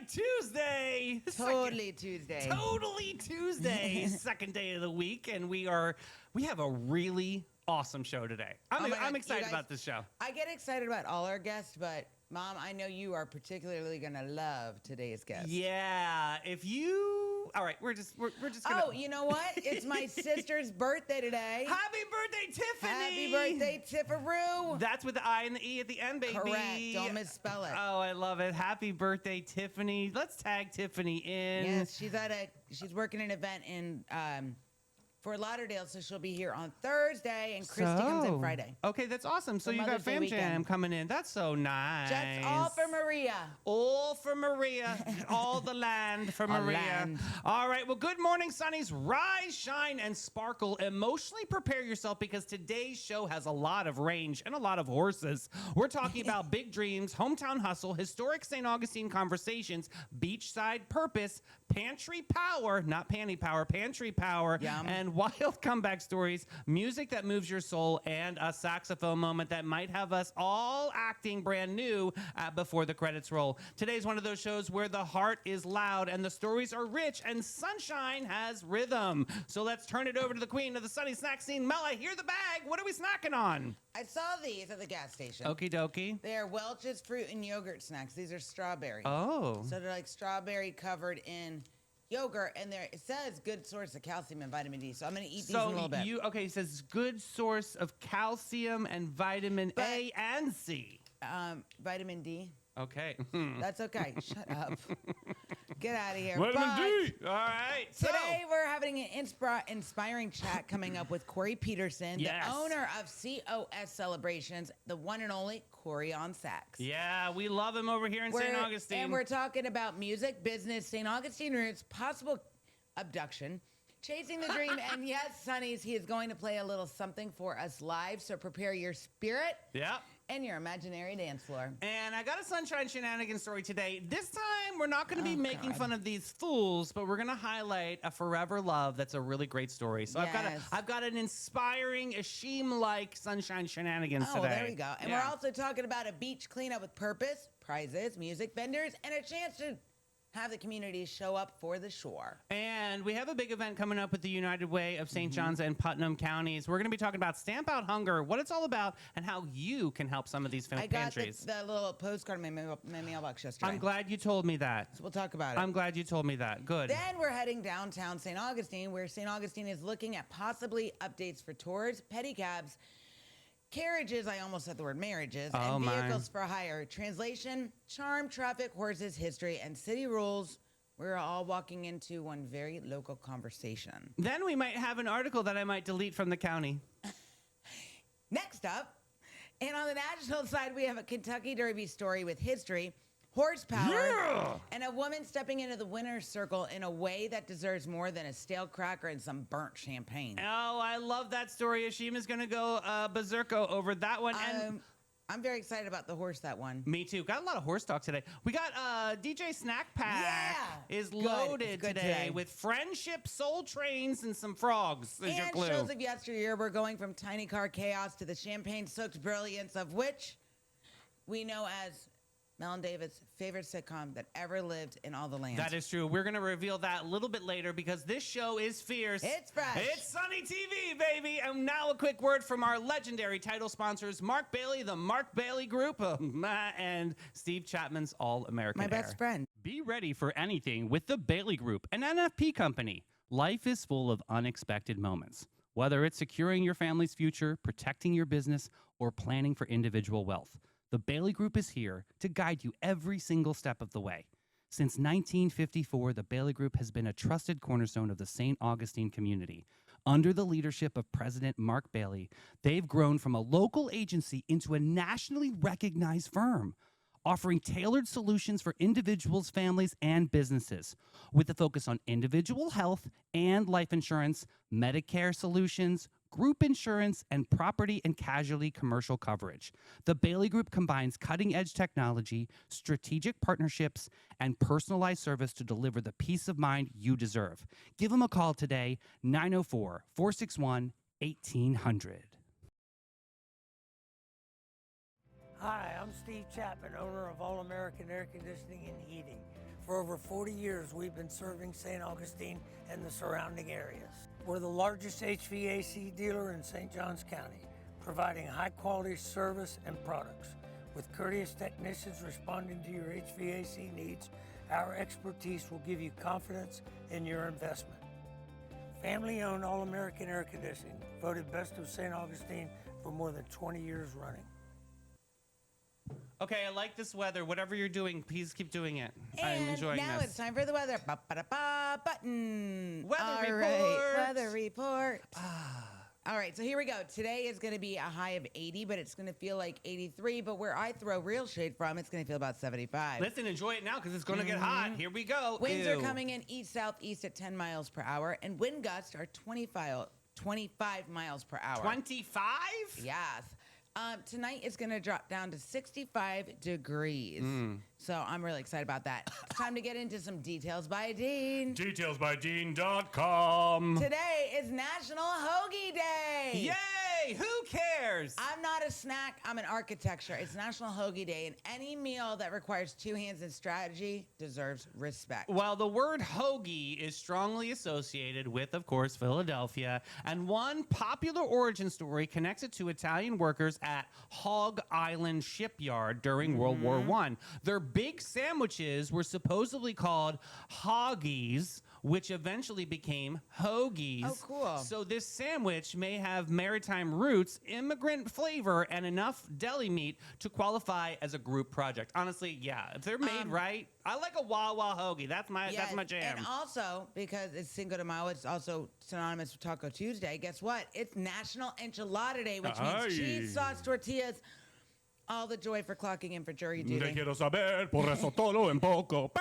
Tuesday. Tuesday. Totally Tuesday. Second day of the week, and we have a really awesome show today. I'm excited about this show. I get excited about all our guests, but Mom, I know you are particularly gonna love today's guest. Yeah. All right, we're just gonna. Oh, you know what? It's my sister's birthday today. Happy birthday, Tiffany! Happy birthday, Tiffaroo! That's with the I and the E at the end, baby. Correct. Don't misspell it. Oh, I love it. Happy birthday, Tiffany. Let's tag Tiffany in. Yes, she's working an event in Fort Lauderdale, so she'll be here on Thursday, and Christy comes in Friday. Okay, that's awesome. So you got Mother's Day Fam Jam weekend. coming in. That's so nice. Just all for Maria. All for Maria. All the land for Maria. Land. All right. Well, good morning, Sunnies. Rise, shine, and sparkle. Emotionally prepare yourself because today's show has a lot of range and a lot of horses. We're talking about big dreams, hometown hustle, historic St. Augustine conversations, beachside purpose, pantry power, not panty power, pantry power, Yum. and wild comeback stories, music that moves your soul, and a saxophone moment that might have us all acting brand new before the credits roll. Today's one of those shows where the heart is loud and the stories are rich and sunshine has rhythm. So let's turn it over to the queen of the sunny snack scene. Mel, I hear the bag. What are we snacking on? I saw these at the gas station. Okie dokie. They're Welch's fruit and yogurt snacks. These are strawberry. Oh. So they're like strawberry covered in yogurt, and it says good source of calcium and vitamin D. So I'm going to eat these in a little bit. It says good source of calcium and vitamin A and C. Vitamin D. Okay. That's okay. Shut up. Get out of here. Vitamin D. All right. Today we're having an inspiring chat coming up with Corey Peterson, Yes. the owner of COS Celebrations, the one and only Corey on sax. Yeah, we love him over here in St. Augustine. And we're talking about music, business, St. Augustine roots, possible abduction, chasing the dream, and yes, Sonnies, he is going to play a little something for us live, so prepare your spirit and your imaginary dance floor. And I got a Sunshine Shenanigans story today. This time, we're not going to be making fun of these fools, but we're going to highlight a forever love that's a really great story. So I've got an inspiring, Ashim-like Sunshine Shenanigans today. Oh, there we go. And we're also talking about a beach cleanup with purpose, prizes, music vendors, and a chance to have the community show up for the shore. And we have a big event coming up with the United Way of St. John's and Putnam counties. We're going to be talking about Stamp Out Hunger, what it's all about, and how you can help some of these pantries. I got the little postcard in my mailbox yesterday. I'm glad you told me that. So we'll talk about it. I'm glad you told me that. Good. Then we're heading downtown St. Augustine, where St. Augustine is looking at possibly updates for tours, pedicabs, carriages, I almost said the word marriages, and vehicles for hire. Translation, charm, traffic, horses, history, and city rules. We're all walking into one very local conversation. Then we might have an article that I might delete from the county. Next up, and on the national side, we have a Kentucky Derby story with history, horsepower, and a woman stepping into the winner's circle in a way that deserves more than a stale cracker and some burnt champagne. Oh, I love that story. Ashima's going to go berserko over that one. And I'm very excited about the horse that won. Me too. Got a lot of horse talk today. We got DJ Snack Pack is loaded today with friendship, soul trains, and some frogs as your clue. Shows of yesteryear, we're going from tiny car chaos to the champagne-soaked brilliance of which we know as Mel and David's favorite sitcom that ever lived in all the land. That is true. We're going to reveal that a little bit later because this show is fierce. It's fresh. It's Sunny TV, baby. And now a quick word from our legendary title sponsors, Mark Bailey, the Mark Bailey Group, and Steve Chapman's All-American My best friend. Be ready for anything with the Bailey Group, an NFP company. Life is full of unexpected moments. Whether it's securing your family's future, protecting your business, or planning for individual wealth, the Bailey Group is here to guide you every single step of the way. Since 1954, the Bailey Group has been a trusted cornerstone of the St. Augustine community. Under the leadership of President Mark Bailey, they've grown from a local agency into a nationally recognized firm, offering tailored solutions for individuals, families, and businesses, with a focus on individual health and life insurance, Medicare solutions, group insurance, and property and casualty commercial coverage. The Bailey Group combines cutting-edge technology, strategic partnerships, and personalized service to deliver the peace of mind you deserve. Give them a call today, 904-461-1800. Hi, I'm Steve Chapman, owner of All American Air Conditioning and Heating. For over 40 years, we've been serving St. Augustine and the surrounding areas. We're the largest HVAC dealer in St. Johns County, providing high-quality service and products. With courteous technicians responding to your HVAC needs, our expertise will give you confidence in your investment. Family-owned All American Air Conditioning, voted Best of St. Augustine for more than 20 years running. Okay, I like this weather. Whatever you're doing, please keep doing it. I'm And enjoying now this. it's time for the weather. Ba-ba-da-ba, button. Weather All report. right, weather report. All right, so here we go. Today is going to be a high of 80, but it's going to feel like 83. But where I throw real shade from, it's going to feel about 75. Listen, enjoy it now because it's going to get hot. Here we go. Winds Ew. are coming in east-southeast at 10 miles per hour, and wind gusts are 25 miles per hour. 25? Yes. Tonight it's going to drop down to 65 degrees. So I'm really excited about that. It's time to get into some details by Dean. Detailsbydean.com. Today is National Hoagie Day. Yay! Who cares? I'm not a snack, I'm an architecture. It's National Hoagie Day, and any meal that requires two hands and strategy deserves respect. Well, the word hoagie is strongly associated with, of course, Philadelphia, and one popular origin story connects it to Italian workers at Hog Island Shipyard during World War I. Their big sandwiches were supposedly called hoggies, which eventually became hoagies. Oh, cool. So this sandwich may have maritime roots, immigrant flavor, and enough deli meat to qualify as a group project. Honestly, yeah, if they're made right, I like a Wawa hoagie. That's my jam. And also, because it's Cinco de Mayo, it's also synonymous with Taco Tuesday. Guess what? It's National Enchilada Day, which means cheese, sauce, tortillas. All the joy for clocking in for jury duty. Te quiero saber, por eso todo en poco.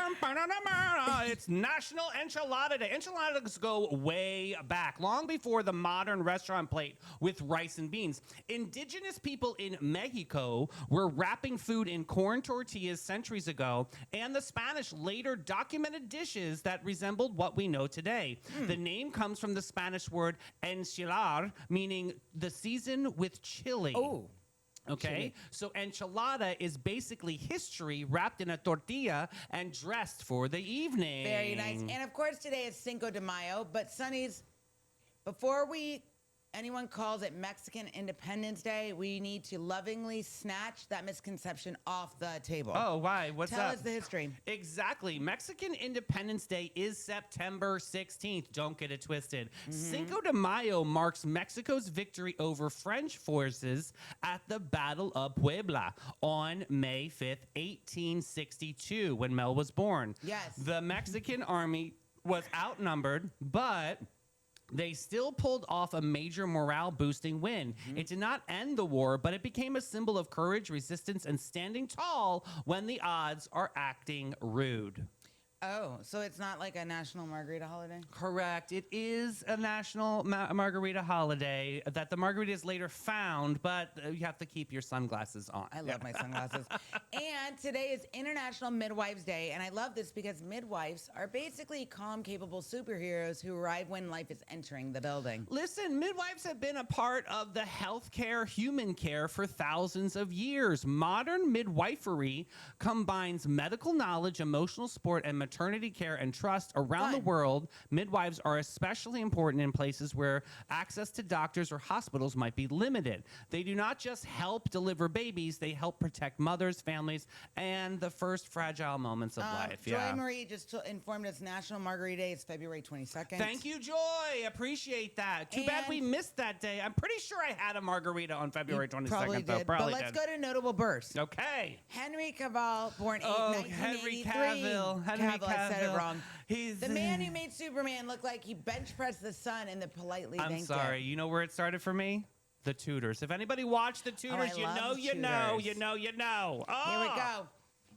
It's National Enchilada Day. Enchiladas go way back, long before the modern restaurant plate with rice and beans. Indigenous people in Mexico were wrapping food in corn tortillas centuries ago, and the Spanish later documented dishes that resembled what we know today. The name comes from the Spanish word enchilar, meaning the season with chili. Oh. Okay, Chili. so enchilada is basically history wrapped in a tortilla and dressed for the evening. Very nice. And of course, today is Cinco de Mayo. But Sonny's, before anyone calls it Mexican Independence Day, we need to lovingly snatch that misconception off the table. Oh, why? What's up? Tell us the history. Exactly. Mexican Independence Day is September 16th. Don't get it twisted. Cinco de Mayo marks Mexico's victory over French forces at the Battle of Puebla on May 5th, 1862, when Mel was born. Yes. The Mexican army was outnumbered, but they still pulled off a major morale-boosting win. It did not end the war, but it became a symbol of courage, resistance, and standing tall when the odds are acting rude. Oh, so it's not like a national margarita holiday? Correct. It is a national margarita holiday that the margaritas later found, but you have to keep your sunglasses on. I love my sunglasses. And today is International Midwives Day, and I love this because midwives are basically calm, capable superheroes who arrive when life is entering the building. Listen, midwives have been a part of the healthcare, human care for thousands of years. Modern midwifery combines medical knowledge, emotional support, and maternity care and trust around the world. Midwives are especially important in places where access to doctors or hospitals might be limited. They do not just help deliver babies, they help protect mothers, families, and the first fragile moments of life. Joy Marie just informed us National Margarita Day is February 22nd. Thank you, Joy. Appreciate that. Too bad we missed that day. I'm pretty sure I had a margarita on February 22nd. Probably did. But let's go to notable births. Okay. Henry Cavill, born Henry 1983. Cavill. I said it wrong. He's the man who made Superman look like he bench pressed the sun and then politely thanked I'm sorry. it. You know where it started for me? The Tudors. If anybody watched The Tudors, you know. Oh, Here we go.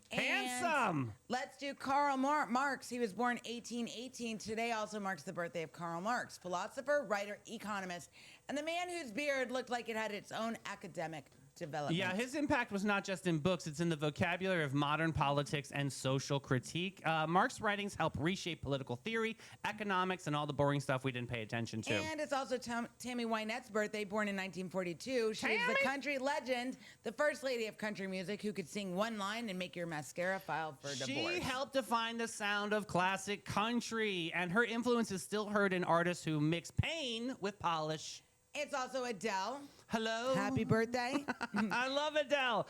Handsome. And let's do Karl Marx. He was born 1818. Today also marks the birthday of Karl Marx, philosopher, writer, economist, and the man whose beard looked like it had its own academic development. Yeah, his impact was not just in books. It's in the vocabulary of modern politics and social critique. Mark's writings help reshape political theory, economics, and all the boring stuff we didn't pay attention to. And it's also Tammy Wynette's birthday, born in 1942. She's the country legend, the first lady of country music who could sing one line and make your mascara file for divorce. She helped define the sound of classic country, and her influence is still heard in artists who mix pain with polish. It's also Adele. Hello. Happy birthday. I love Adele.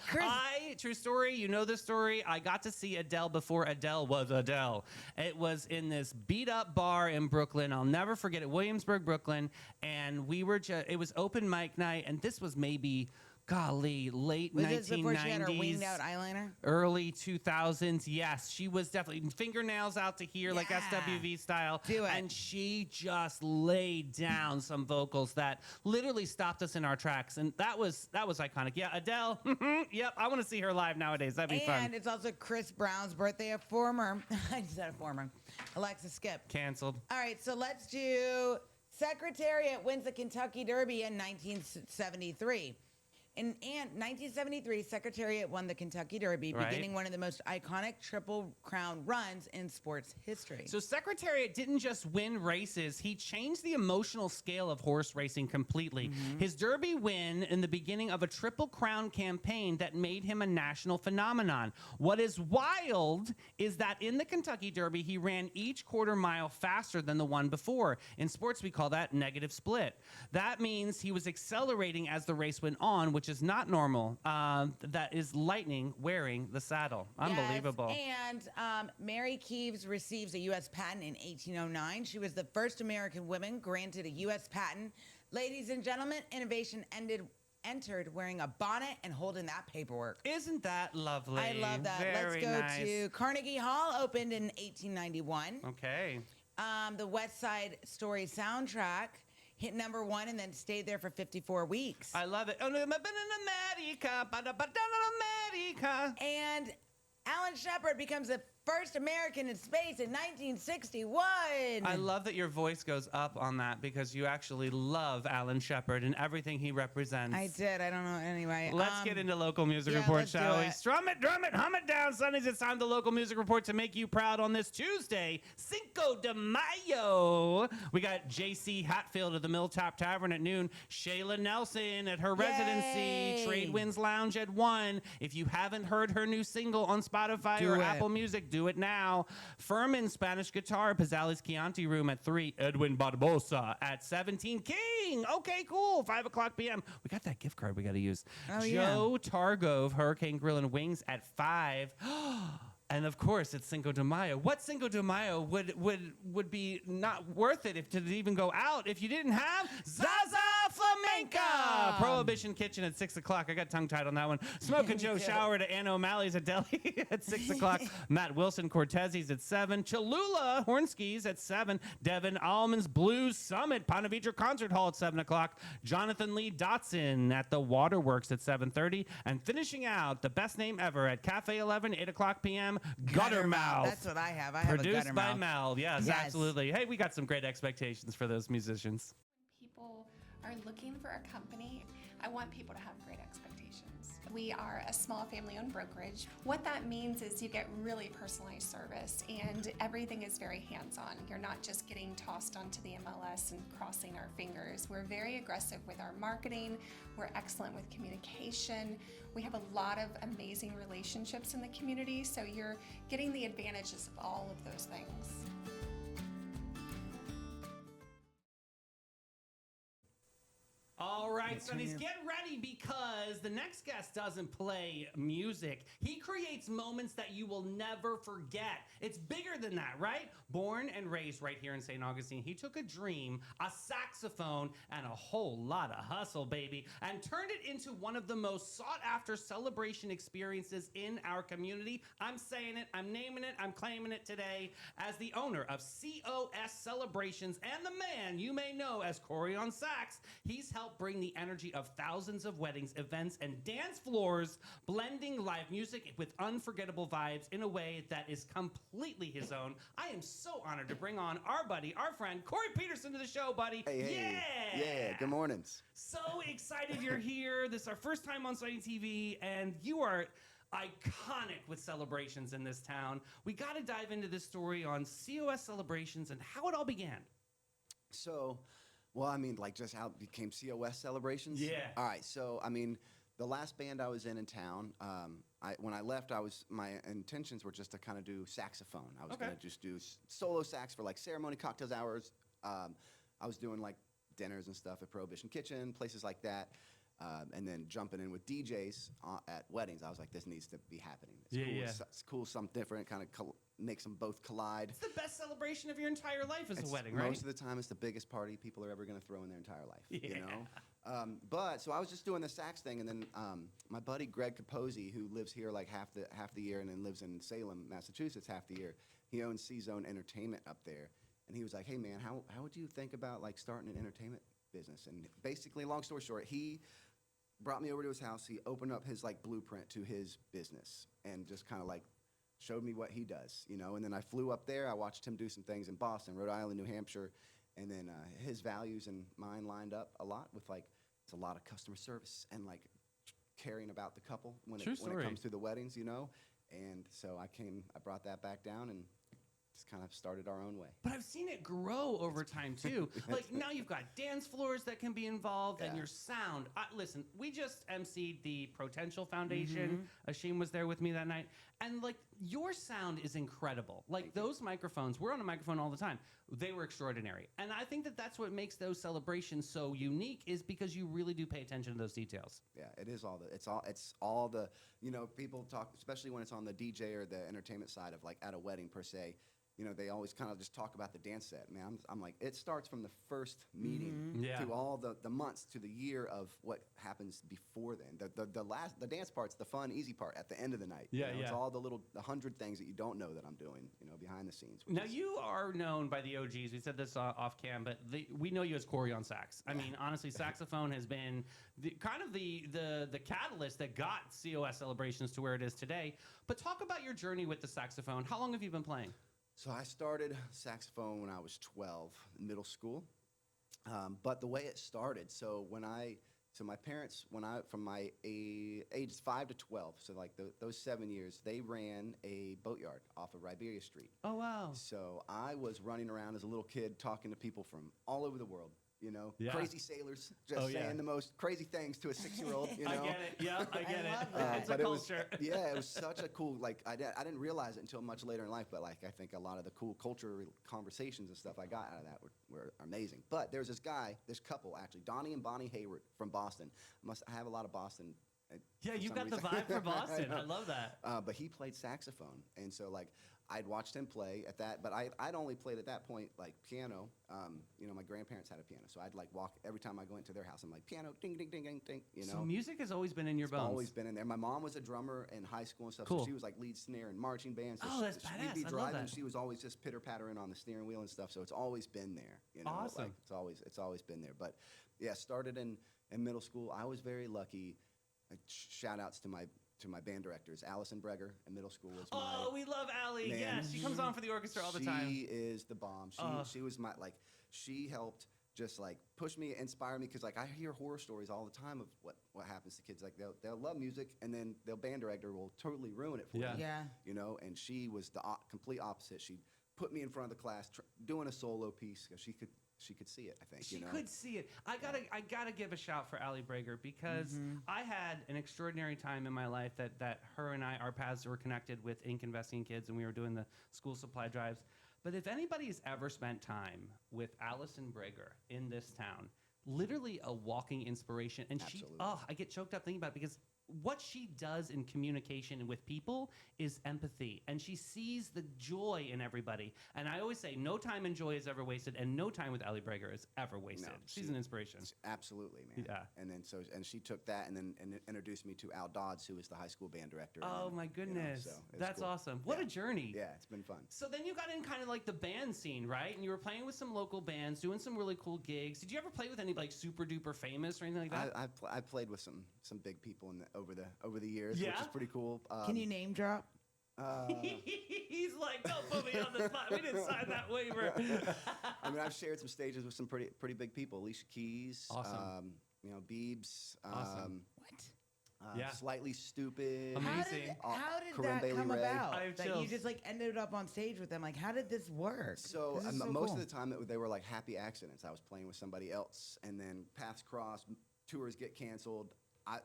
True story, you know the story. I got to see Adele before Adele was Adele. It was in this beat up bar in Brooklyn. I'll never forget it, Williamsburg, Brooklyn. And we were it was open mic night, and this was maybe, golly, late 1990s. Was this before she had her winged out eyeliner? Early 2000s, yes. She was definitely fingernails out to here, like SWV style. Do it. And she just laid down some vocals that literally stopped us in our tracks. And that was iconic. Yeah, Adele, yep, I want to see her live nowadays. That'd be fun. And it's also Chris Brown's birthday, I just said a former, Alexa Skip. Canceled. All right, so let's do Secretariat wins the Kentucky Derby in 1973. In 1973, Secretariat won the Kentucky Derby, beginning one of the most iconic Triple Crown runs in sports history. So Secretariat didn't just win races, he changed the emotional scale of horse racing completely. His Derby win in the beginning of a Triple Crown campaign that made him a national phenomenon. What is wild is that in the Kentucky Derby, he ran each quarter mile faster than the one before. In sports, we call that negative split. That means he was accelerating as the race went on, which is not normal. That is lightning wearing the saddle. Unbelievable. Yes, and Mary Keeves receives a U.S. patent in 1809. She was the first American woman granted a U.S. patent. Ladies and gentlemen, innovation entered wearing a bonnet and holding that paperwork. Isn't that lovely? I love that. Very Let's go nice. to Carnegie Hall, opened in 1891. Okay. The West Side Story soundtrack hit number 1 and then stayed there for 54 weeks. I love it. And Alan Shepard becomes the first American in space in 1961. I love that your voice goes up on that because you actually love Alan Shepard and everything he represents. I did. I don't know. Anyway. Let's get into local music report, shall we? It. Strum it, drum it, hum it down, Sundays. It's time the local music report to make you proud on this Tuesday, Cinco de Mayo. We got J.C. Hatfield of the Milltop Tavern at noon, Shayla Nelson at her residency, Trade Winds Lounge at 1. If you haven't heard her new single on Spotify or Apple Music, do it now. Furman Spanish Guitar, Pizzali's Chianti Room at 3. Edwin Barbosa at 17. King. Okay, cool. 5 o'clock p.m. We got that gift card we got to use. Joe Targove, Hurricane Grill and Wings at 5. And of course, it's Cinco de Mayo. What Cinco de Mayo would be not worth it if to even go out if you didn't have Zaza Flamenca? Prohibition Kitchen at 6 o'clock. I got tongue-tied on that one. Smoke and Joe Shower to Anna O'Malley's at Delhi at 6 o'clock. Matt Wilson Cortez's at 7. Cholula Hornskis at 7. Devin Allman's Blues Summit Ponte Vedra Concert Hall at 7 o'clock. Jonathan Lee Dotson at the Waterworks at 7:30. And finishing out, the best name ever at Cafe 11, 8 o'clock p.m. Guttermouth. That's what I have. I have a Produced by Guttermouth. Mel. Yes, absolutely. Hey, we got some great expectations for those musicians. People are looking for a company. I want people to have great expectations. We are a small family-owned brokerage. What that means is you get really personalized service and everything is very hands-on. You're not just getting tossed onto the MLS and crossing our fingers. We're very aggressive with our marketing. We're excellent with communication. We have a lot of amazing relationships in the community, so you're getting the advantages of all of those things. All right, Sonnies, get ready because the next guest doesn't play music. He creates moments that you will never forget. It's bigger than that, right? Born and raised right here in St. Augustine, he took a dream, a saxophone, and a whole lot of hustle, baby, and turned it into one of the most sought-after celebration experiences in our community. I'm saying it, I'm naming it, I'm claiming it today. As the owner of COS Celebrations and the man you may know as Corey on sax, he's helped bring the energy of thousands of weddings, events, and dance floors, blending live music with unforgettable vibes in a way that is completely his own. I am so honored to bring on our buddy, our friend, Corey Peterson to the show, buddy. Hey. Yeah, good mornings. So excited you're here. This is our first time on Sighting TV, and you are iconic with celebrations in this town. We got to dive into this story on COS Celebrations and how it all began. So, well, I mean, like just how it became COS Celebrations? Yeah. All right, so, I mean, the last band I was in town, when I left, my intentions were just to kind of do saxophone. I was going to just do solo sax for like ceremony, cocktails hours. I was doing like dinners and stuff at Prohibition Kitchen, places like that. And then jumping in with DJs at weddings. I was like, this needs to be happening. It's cool, something different, kind of makes them both collide. It's the best celebration of your entire life is a wedding, right? Most of the time, it's the biggest party people are ever going to throw in their entire life, you know? But, so I was just doing the sax thing, and then my buddy Greg Capozzi, who lives here like half the year and then lives in Salem, Massachusetts half the year, he owns C-Zone Entertainment up there. And he was like, hey, man, how would you think about like starting an entertainment business? And basically, long story short, he brought me over to his house. He opened up his like blueprint to his business and just kind of like showed me what he does, you know. And then I flew up there. I watched him do some things in Boston, Rhode Island, New Hampshire, and then his values and mine lined up a lot with like it's a lot of customer service and like caring about the couple when it comes to the weddings, you know. And so I brought that back down and just kind of started our own way. But I've seen it grow over time too. Like now you've got dance floors that can be involved and your sound. Listen, we just emceed the Potential Foundation. Ashim was there with me that night. And like your sound is incredible. Like those microphones, we're on a microphone all the time. They were extraordinary. And I think that that's what makes those celebrations so unique is because you really do pay attention to those details. Yeah, it is it's all the, you know, people talk, especially when it's on the DJ or the entertainment side of like at a wedding per se. You know, they always kind of just talk about the dance set. Man, I'm like, it starts from the first meeting to all the months to the year of what happens before then. The dance part's the fun, easy part at the end of the night. Yeah, you know, it's all the 100 things that you don't know that I'm doing, you know, behind the scenes. Now, you are known by the OGs. We said this off cam, but we know you as Corey on sax. I mean, honestly, saxophone has been the catalyst that got COS Celebrations to where it is today. But talk about your journey with the saxophone. How long have you been playing? So I started saxophone when I was 12 in middle school, but the way it started, my parents, from my ages 5 to 12, so like those 7 years, they ran a boatyard off of Riberia Street. Oh, wow. So I was running around as a little kid talking to people from all over the world. You know, crazy sailors just saying the most crazy things to a 6-year-old. You know, I get it. Yeah, I get it. It's a culture. It was such a cool. Like I didn't realize it until much later in life, but like I think a lot of the cool culture conversations and stuff I got out of that were amazing. But there's this couple actually, Donnie and Bonnie Hayward from Boston. I have a lot of Boston. Yeah, you got the vibe for Boston. I love that. But he played saxophone, and so like I'd watched him play at that, but I'd only played at that point like piano. You know, my grandparents had a piano, so I'd like walk every time I go into their house. I'm like piano, ding, ding, ding, ding, ding. You know, so music has always been in your bones. Always been in there. My mom was a drummer in high school and stuff. Cool. So she was like lead snare and marching bands. So that's badass. We'd be driving. I love that. She was always just pitter pattering on the steering wheel and stuff. So it's always been there. You know, awesome. Like, it's always been there. But yeah, started in middle school. I was very lucky. Shout outs to my band directors. Allison Breger in middle school was my... we love Allie. Man, yes, she comes on for the orchestra all the time. She is the bomb. She was my, like, she helped just, like, push me, inspire me, because, like, I hear horror stories all the time of what happens to kids. Like, they'll love music, and then their band director will totally ruin it for them. Yeah. You know, and she was the complete opposite. She put me in front of the class doing a solo piece, because she could see it, I think. She you know? could see it. I gotta give a shout for Allie Breger because I had an extraordinary time in my life that her and our paths were connected with Inc. Investing in Kids, and we were doing the school supply drives. But if anybody's ever spent time with Allison Breger in this town, literally a walking inspiration. And Absolutely. I get choked up thinking about it because what she does in communication and with people is empathy, and she sees the joy in everybody. And I always say, no time and joy is ever wasted, and no time with Allie Brager is ever wasted. No, She's an inspiration. Absolutely, man. Yeah. And then and she took that and introduced me to Al Dodds, who was the high school band director. Oh my goodness, that's cool. Awesome! What a journey. Yeah, it's been fun. So then you got in kind of like the band scene, right? And you were playing with some local bands, doing some really cool gigs. Did you ever play with any like super duper famous or anything like that? I played with some big people over the years, which is pretty cool. Can you name drop? He's like, don't put me on the spot. We didn't sign that waiver. I mean, I've shared some stages with some pretty big people. Alicia Keys, awesome. Biebs. Awesome. What? Slightly Stupid. Amazing. How did Corinne that Bailey come Rae. about? I have That you chills. just like ended up on stage with them. Like, how did this work? So This is so most cool. of the time they were like happy accidents. I was playing with somebody else, and then paths crossed, tours get canceled.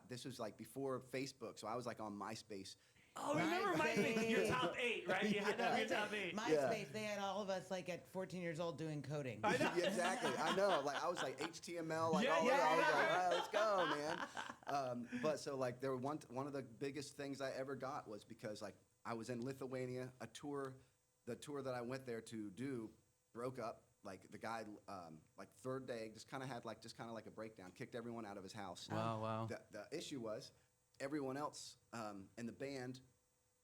This was like before Facebook, so I was like on MySpace. Oh, remember MySpace? Your top 8, right? You had to have your top 8. MySpace, they had all of us like at 14 years old doing coding. Yeah, exactly. I know. Like I was like HTML, like Yeah, all yeah, over. I was yeah. like, all right, let's go, man. But so like there were one of the biggest things I ever got was because like I was in Lithuania, the tour that I went there to do broke up. Like the guy, like third day, just kind of like a breakdown, kicked everyone out of his house. Wow. The issue was everyone else in the band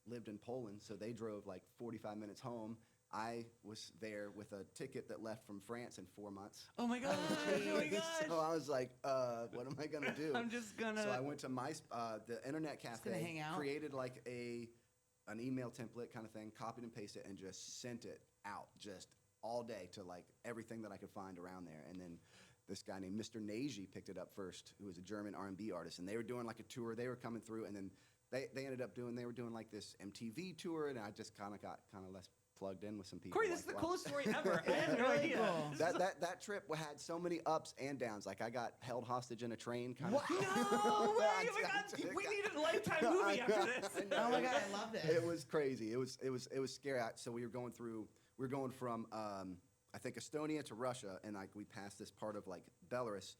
lived in Poland, so they drove like 45 minutes home. I was there with a ticket that left from France in 4 months. Oh my gosh. Oh my gosh. So I was like, what am I gonna do? I'm just gonna. So I went to the internet gonna cafe, hang out? created like an email template kind of thing, copied and pasted, and just sent it out just all day to like everything that I could find around there. And then this guy named Mr. Nagy picked it up first, who was a German R&B artist, and they were doing like a tour. They were coming through, and then they ended up they were doing like this MTV tour, and I just kind of got less plugged in with some people. Corey, this is the coolest story ever. I had no Really idea. cool. That trip had so many ups and downs. Like I got held hostage in a train. Kind No of. way! Oh my God! We need a Lifetime movie after this. Oh my God, I love this. It was crazy. It was scary. So we were going from I think Estonia to Russia, and like we passed this part of like Belarus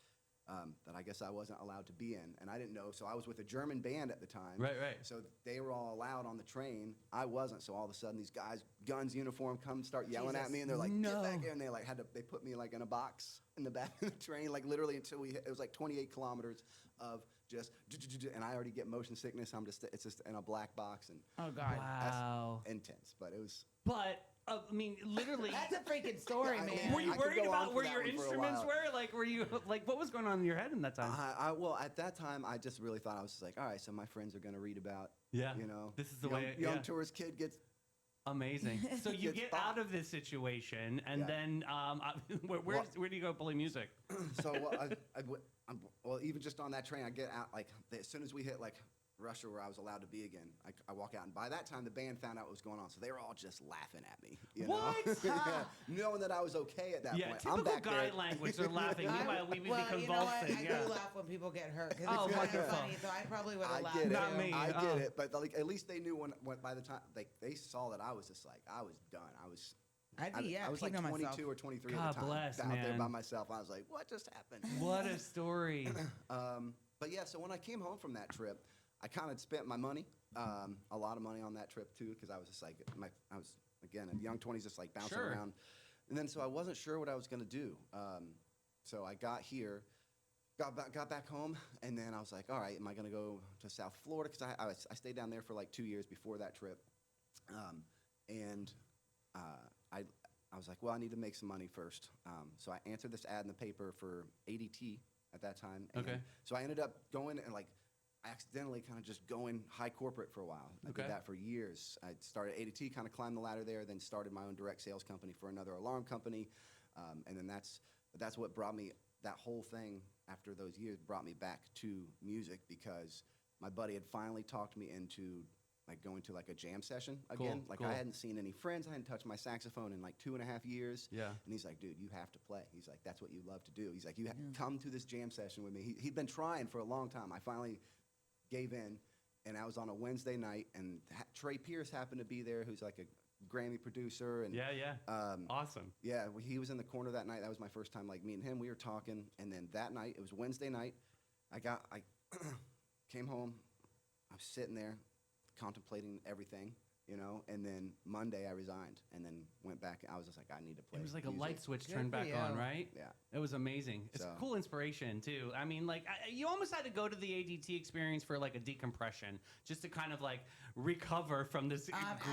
that I guess I wasn't allowed to be in, and I didn't know. So I was with a German band at the time. Right. So they were all allowed on the train. I wasn't. So all of a sudden, these guys, guns, uniform, come start yelling at me, and they're like, No. "Get back here!" And they put me like in a box in the back of the train, like literally until it was like 28 kilometers of just, and I already get motion sickness. It's just in a black box, and Oh God. Wow. intense. But it was. But I mean, literally. That's a freaking story, Yeah, I man. mean, Were you I could worried go on about for where that your one for a instruments while. were? Like, were you like, what was going on in your head in that time? Well, at that time, I just really thought I was just like, all right, so my friends are gonna read about, Yeah. you know, This is the young, way- young yeah. tourist kid gets. Amazing. So you Gets get bopped. out of this situation, and Yeah. then where do you go play music? So well, even just on that train, I get out like as soon as we hit like Russia, where I was allowed to be again. I walk out, and by that time, the band found out what was going on, so they were all just laughing at me. You What? know? Yeah. Knowing that I was okay at that Yeah, point. typical I'm back guy there. language. They're laughing. Meanwhile, we would well, be you know what? convulsing. I Yeah. do laugh when people get hurt because Oh, it's kind of wonderful. funny. So I probably would I have laughed. get it. Not too. me. I Oh. get it. But like, at least they knew when by the time they saw that I was just like I was done. I was I was like peeing on 22 myself. or 23 God at the time. bless, out there man. by myself. I was like, what just happened? What a story. But yeah, so when I came home from that trip, I kind of spent my money, a lot of money on that trip too, because I was just like, I was again in young 20s, just like bouncing Sure. around, and then so I wasn't sure what I was gonna do. So I got here, got back home, and then I was like, all right, am I gonna go to South Florida? Because I stayed down there for like 2 years before that trip, and I was like, well, I need to make some money first. So I answered this ad in the paper for ADT at that time. And Okay. so I ended up going and like accidentally kind of just going high corporate for a while. I Okay. did that for years. I started ADT, kind of climbed the ladder there, then started my own direct sales company for another alarm company. And then that's what brought me, that whole thing after those years brought me back to music because my buddy had finally talked me into like going to like a jam session again. Like cool. I hadn't seen any friends. I hadn't touched my saxophone in like 2.5 years. Yeah. And he's like, dude, you have to play. He's like, that's what you love to do. He's like, come to this jam session with me. He'd been trying for a long time. I finally gave in, and I was on a Wednesday night, and Trey Pierce happened to be there, who's like a Grammy producer. And Yeah. Awesome. yeah, he was in the corner that night. That was my first time like meeting him. We were talking, and then that night, it was Wednesday night. I came home I was sitting there contemplating everything, and then Monday I resigned and then went back. I was just like, I need to play. It was like a music. light switch Good turned for back you. on, right? Yeah. It was amazing. It's a cool inspiration, too. I mean, like, you almost had to go to the ADT experience for, like, a decompression, just to kind of, like, recover from this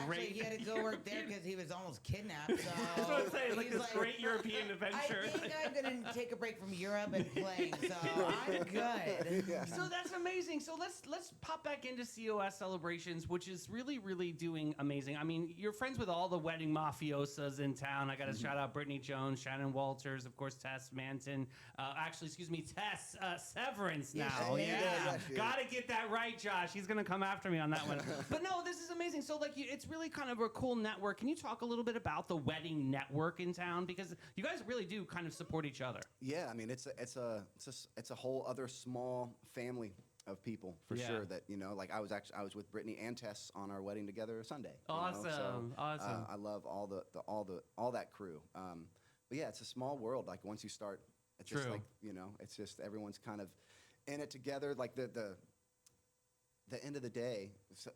great... Actually, he had to go work there because he was almost kidnapped. So That's what I'm saying, like he's this great European adventure. I think I'm going to take a break from Europe and play, so I'm good. Yeah. So that's amazing. So let's pop back into COS Celebrations, which is really, really doing amazing. I mean, you're friends with all the wedding mafiosas in town. I got to shout out Brittany Jones, Shannon Walters, of course, Tess Manton. Tess Severance now. Yeah. Got to get that right, Josh. He's going to come after me on that one. But no, this is amazing. So it's really kind of a cool network. Can you talk a little bit about the wedding network in town? Because you guys really do kind of support each other. Yeah, I mean, it's a whole other small family of people for sure. That like I was with Brittany and Tess on our wedding together Sunday. Awesome. Awesome. I love all that crew. But yeah, it's a small world. Like once you start, it's just like it's just everyone's kind of in it together. Like the end of the day,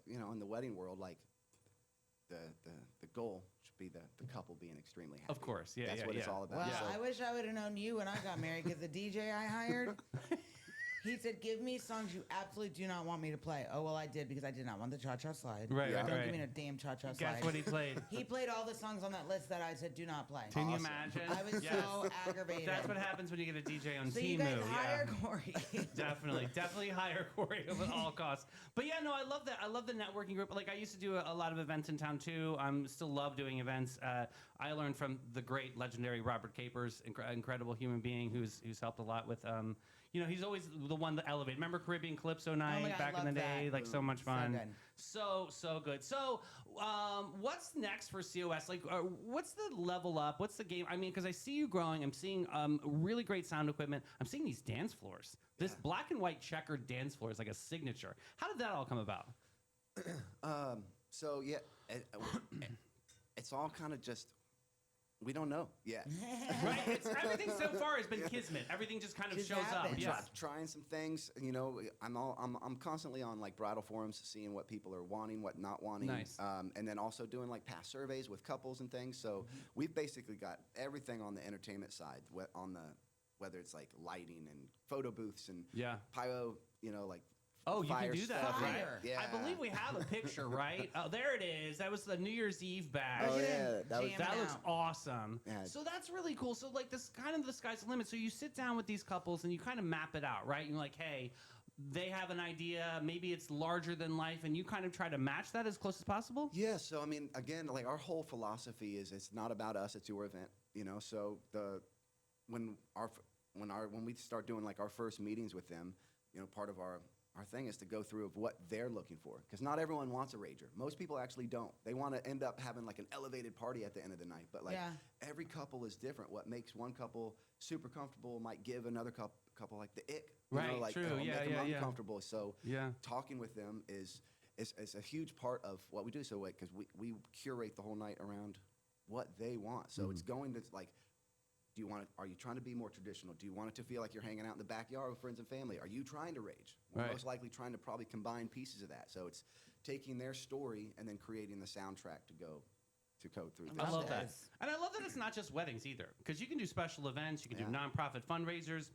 in the wedding world, like the goal should be the couple being extremely happy. Of course, yeah, That's what it's all about. Well, So- I wish I would have known you when I got married because the DJ I hired, he said, give me songs you absolutely do not want me to play. Oh, well, I did because I did not want the cha-cha slide. Right, Don't right. give me a damn cha-cha slide. Guess what he played? He played all the songs on that list that I said do not play. Can you Awesome. imagine? I was so aggravated. That's what happens when you get a DJ on So Temu. you guys hire Corey. Definitely hire Corey at all costs. But yeah, no, I love that. I love the networking group. Like I used to do a lot of events in town too. Still love doing events. I learned from the great, legendary Robert Capers, incredible human being who's helped a lot with. He's always the one that elevated. Remember Caribbean Calypso night God, back in the love day? that. Like so much fun. good. So good. So, what's next for COS? Like, what's the level up? What's the game? I mean, because I see you growing. I'm seeing really great sound equipment. I'm seeing these dance floors. This black and white checkered dance floor is like a signature. How did that all come about? So yeah, it's all kind of just we don't know yet. Right? Everything so far has been kismet. Everything just kind of Just shows up. happens. Yeah. Trying some things. I'm constantly on like bridal forums, seeing what people are wanting, what not wanting. Nice. And then also doing like past surveys with couples and things. So we've basically got everything on the entertainment side, whether it's like lighting and photo booths and pyro, like. Oh, you can fire do that, stuff. right? Yeah. I believe we have a picture, right? Oh, there it is. That was the New Year's Eve badge. Oh yeah, that was. Jam- That Jamming looks out. awesome. Yeah. So that's really cool. So like this kind of the sky's the limit. So you sit down with these couples and you kind of map it out, right? And you're like, hey, they have an idea. Maybe it's larger than life, and you kind of try to match that as close as possible. Yeah, so I mean, again, like our whole philosophy is it's not about us; it's your event. So when we start doing like our first meetings with them, part of our thing is to go through of what they're looking for, because not everyone wants a rager. Most people actually don't. They want to end up having like an elevated party at the end of the night. But like every couple is different. What makes one couple super comfortable might give another couple like the ick. Right, Like, true. make them Yeah. uncomfortable. So Yeah. talking with them is a huge part of what we do. So because we curate the whole night around what they want. So it's going to like, are you trying to be more traditional? Do you want it to feel like you're hanging out in the backyard with friends and family? Are you trying to rage? We're Right. most likely trying to probably combine pieces of that. So it's taking their story and then creating the soundtrack to go through. I this. love that. And I love that it's not just weddings either, because you can do special events, you can do nonprofit fundraisers.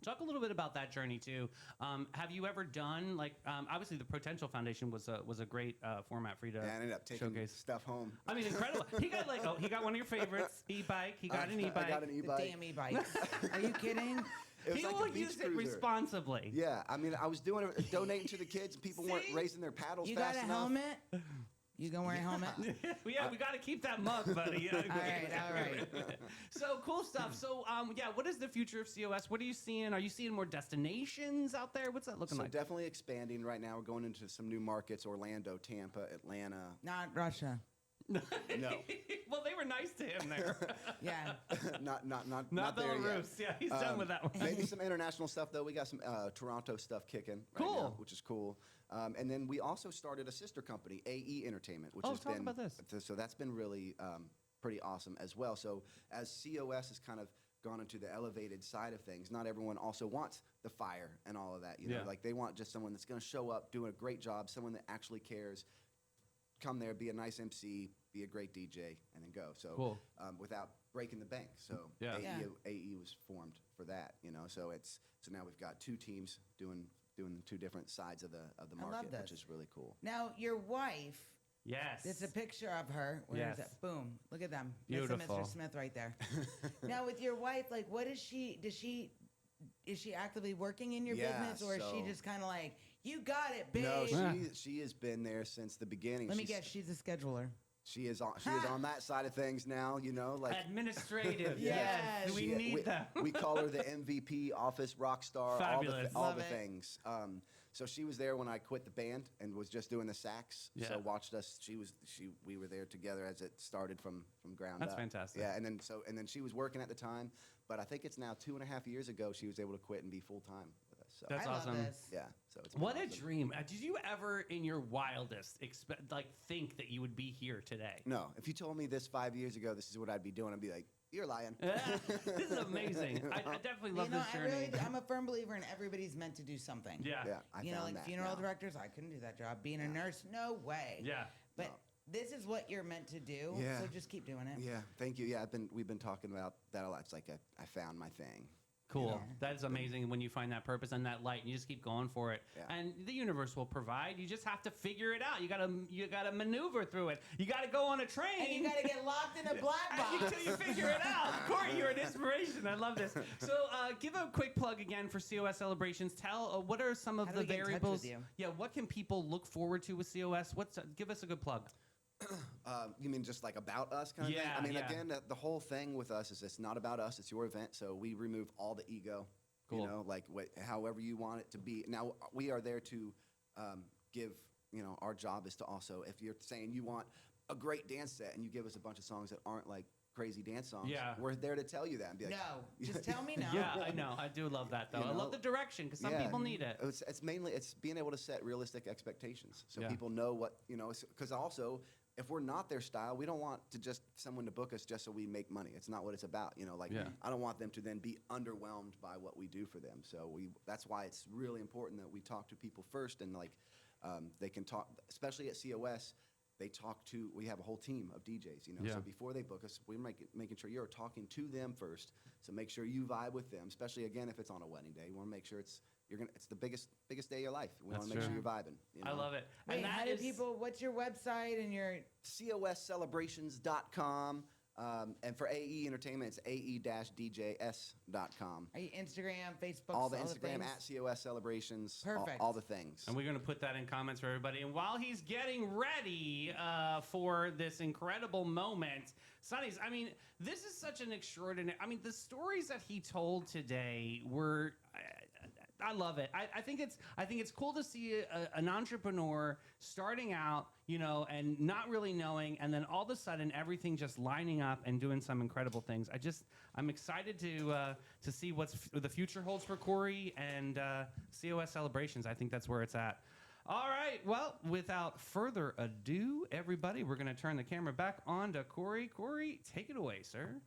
Talk a little bit about that journey too. Have you ever done obviously the Potential Foundation was a great format for you to I ended up taking showcase stuff home. I mean, incredible. He got one of your favorites, e-bike. He got an e-bike. I got an The e-bike. damn e-bikes. Are you kidding? It was He like a will beach use it cruiser. responsibly. Yeah, I mean, I was donating to the kids. And people weren't See? raising their paddles You got fast a enough. helmet? You gonna wear a helmet? We got to keep that mug, buddy. All right. So cool stuff. So what is the future of COS? What are you seeing? Are you seeing more destinations out there? What's that looking So like? definitely expanding right now. We're going into some new markets: Orlando, Tampa, Atlanta. Not Russia. No, Well, they were nice to him there. Yeah. not there yet. Belarus. Yeah, he's done with that one. Maybe some international stuff though. We got some Toronto stuff kicking right Cool. now, which is cool. And then we also started a sister company, AE Entertainment, which has talk been about this. So that's been really pretty awesome as well. So as COS is kind of gone into the elevated side of things. Not everyone also wants the fire and all of that. You know, like they want just someone that's going to show up, doing a great job, someone that actually cares. Come there, be a nice MC, be a great DJ, and then go. So without breaking the bank. So AE was formed for that. You know, so now we've got 2 teams doing the 2 different sides of the market, which is really cool. Now your wife. Yes. It's a picture of her. Where is it? Boom. Look at them. Beautiful. Mr. Smith right there. Now with your wife, like what is she actively working in your business, or is she just kind of like, you got it, babe? No, she has been there since the beginning. Let me guess, she's a scheduler. She is on that side of things now, you know, like administrative. Yes, we need that. We call her the MVP, office rock star, Fabulous. all the things. So she was there when I quit the band and was just doing the sax. Yeah. So watched us. We were there together as it started from ground up. That's fantastic. Yeah, and then she was working at the time, but I think it's now 2.5 years ago she was able to quit and be full time with us. So That's awesome. Love this. yeah, so it's What awesome. a dream! Did you ever, in your wildest, think that you would be here today? No, if you told me this 5 years ago, this is what I'd be doing, I'd be like, you're lying. This is amazing. I definitely love this journey. I'm a firm believer in everybody's meant to do something. Yeah. I You know, found like that funeral now. directors, I couldn't do that job. Being a nurse, no way. Yeah. But this is what you're meant to do. Yeah. So just keep doing it. Yeah, thank you. Yeah, we've been talking about that a lot. It's like I found my thing. Cool. That is amazing when you find that purpose and that light and you just keep going for it. Yeah. And the universe will provide. You just have to figure it out. You gotta maneuver through it. You gotta go on a train. And you got to get locked in a black box. Until you figure it out. Corey, you're an inspiration. I love this. So give a quick plug again for COS Celebrations. Tell what are some of How do the we get in touch variables. with you? Yeah, what can people look forward to with COS? Give us a good plug. You mean just like about us kind of thing? Yeah, I mean, yeah. again, the whole thing with us is it's not about us. It's your event. So we remove all the ego. Cool. You know, like however you want it to be. Now, we are there to give, you know, our job is to also, if you're saying you want a great dance set and you give us a bunch of songs that aren't like crazy dance songs, we're there to tell you that and be like, No. Just tell me no. Yeah, I know. I do love that, though. You I love know? the direction because some people need it. It's mainly being able to set realistic expectations so Yeah. people know what, you know, because also if we're not their style, we don't want someone to book us just so we make money. It's not what it's about, you know. Like I don't want them to then be underwhelmed by what we do for them. So that's why it's really important that we talk to people first and like they can talk, especially at COS. We have a whole team of DJs, you know. Yeah. So before they book us, we're making sure you're talking to them first. So make sure you vibe with them, especially again if it's on a wedding day. You want to make sure it's the biggest day of your life. We want to make sure you're vibing. You know? I love it. Wait, and how do people, what's your website and your... COScelebrations.com. And for AE Entertainment, it's AE-DJS.com. Are you Instagram, Facebook, All the Instagram things? at COS Celebrations. Perfect. All the things. And we're going to put that in comments for everybody. And while he's getting ready for this incredible moment, Sonny's, I mean, this is such an extraordinary... I mean, the stories that he told today were... I love it. I think it's cool to see an entrepreneur starting out, you know, and not really knowing, and then all of a sudden everything just lining up and doing some incredible things. I'm excited to see what the future holds for Corey and COS Celebrations. I think that's where it's at. All right. Well, without further ado, everybody, we're going to turn the camera back on to Corey. Corey, take it away, sir.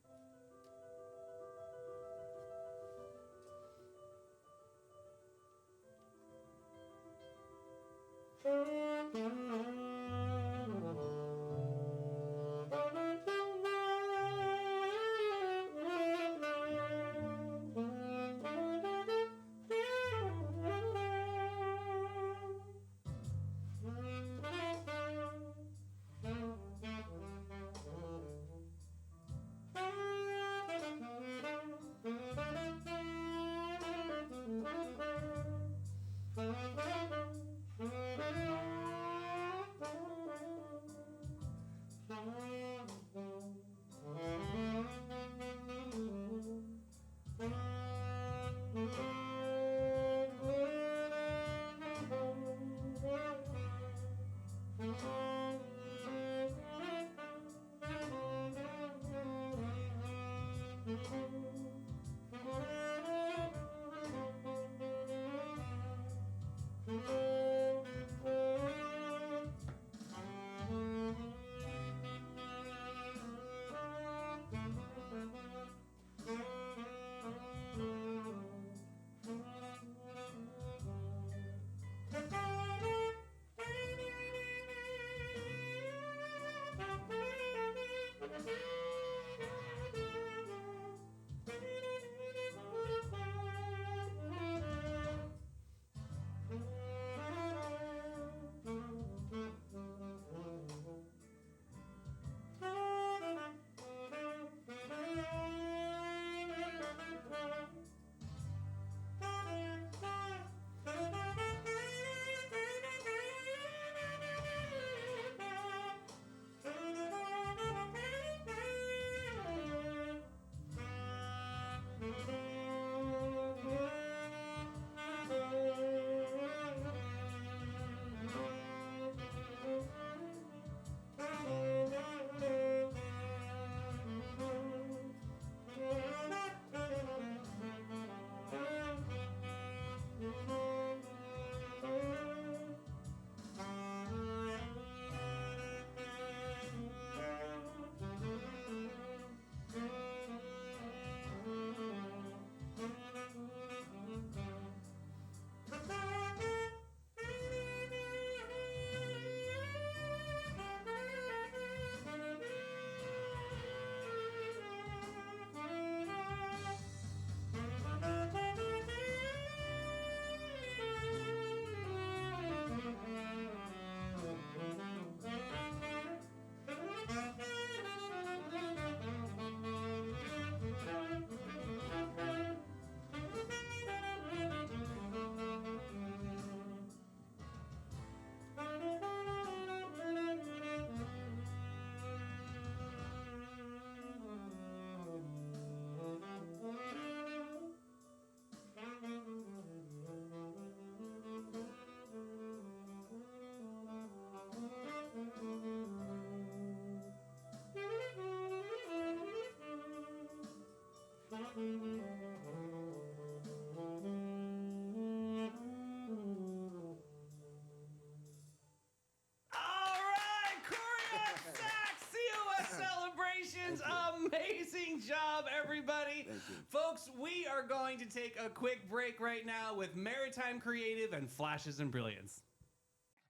Congratulations. Amazing job, everybody. Thank you. Folks, we are going to take a quick break right now with Maritime Creative and Flashes and Brilliance.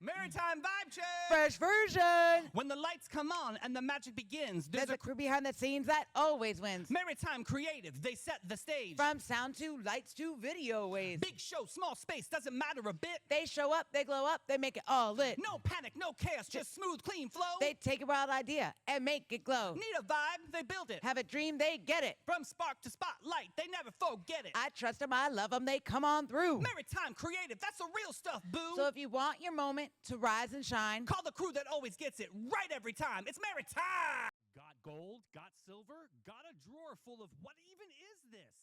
Maritime Vibe Check! Fresh version. When the lights come on and the magic begins, There's a crew behind the scenes that always wins. Maritime Creative, they set the stage. From sound to lights to video waves. Big show, small space, doesn't matter a bit. They show up, they glow up, they make it all lit. No panic, no chaos, just smooth, clean flow. They take a wild idea and make it glow. Need a vibe, they build it. Have a dream, they get it. From spark to spotlight, they never forget it. I trust them, I love them, they come on through. Maritime Creative, that's the real stuff, boo. So if you want your moment to rise and shine, call the crew that always gets it right every time. It's Maritime. Got gold? Got silver? Got a drawer full of what even is this?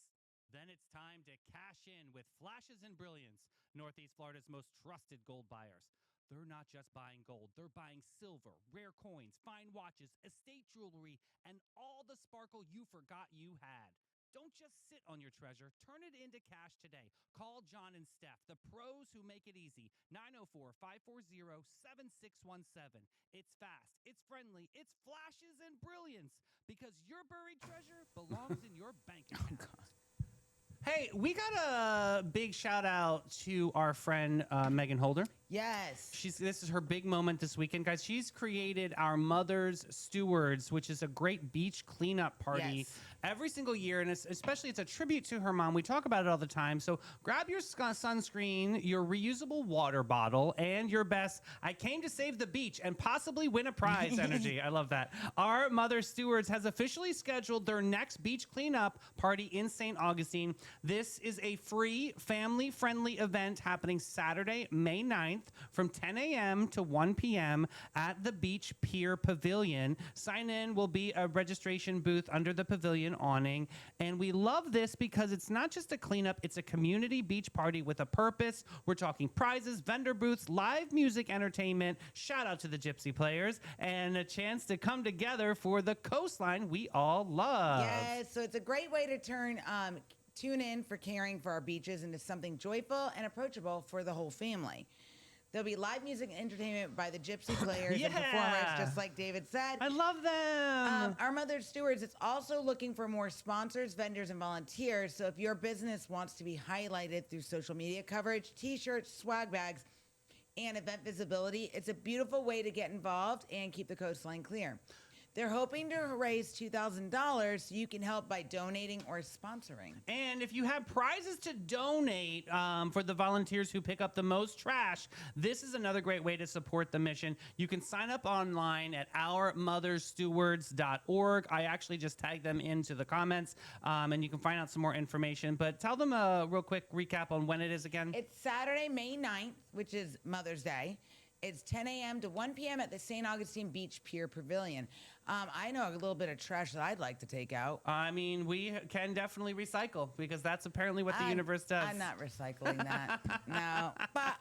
Then it's time to cash in with Flashes and Brilliance, Northeast Florida's most trusted gold buyers. They're not just buying gold, they're buying silver, rare coins, fine watches, estate jewelry, and all the sparkle you forgot you had. Don't just sit on your treasure. Turn it into cash today. Call John and Steph, the pros who make it easy. 904-540-7617. It's fast, it's friendly, it's Flashes and Brilliance, because your buried treasure belongs in your bank account. Hey, we got a big shout out to our friend Megan Holder. yes. This is her big moment this weekend, guys. She's created our Mother's Stewards, which is a great beach cleanup party Yes. every single year, and especially it's a tribute to her mom. We talk about it all the time. So grab your sunscreen, your reusable water bottle, and your best "I came to save the beach and possibly win a prize" energy. I love that. Our Mother's Stewards has officially scheduled their next beach cleanup party in St. Augustine. This is a free, family-friendly event happening Saturday, May 9th from 10 a.m. to 1 p.m. at the Beach Pier Pavilion. Sign in will be a registration booth under the pavilion awning. And we love this because it's not just a cleanup, it's a community beach party with a purpose. We're talking prizes, vendor booths, live music entertainment, shout out to the Gypsy Players, and a chance to come together for the coastline we all love. Yes, so it's a great way to tune in for caring for our beaches into something joyful and approachable for the whole family. There'll be live music and entertainment by the Gypsy Players and performers, just like David said. I love them. Our Mother's Stewards is also looking for more sponsors, vendors, and volunteers. So if your business wants to be highlighted through social media coverage, t-shirts, swag bags, and event visibility, it's a beautiful way to get involved and keep the coastline clear. They're hoping to raise $2,000 so you can help by donating or sponsoring. And if you have prizes to donate for the volunteers who pick up the most trash, this is another great way to support the mission. You can sign up online at ourmotherstewards.org. I actually just tagged them into the comments, and you can find out some more information. But tell them a real quick recap on when it is again. It's Saturday, May 9th, which is Mother's Day. It's 10 a.m. to 1 p.m. at the St. Augustine Beach Pier Pavilion. I know a little bit of trash that I'd like to take out. I mean, we can definitely recycle because that's apparently what the universe does. I'm not recycling that. No. But,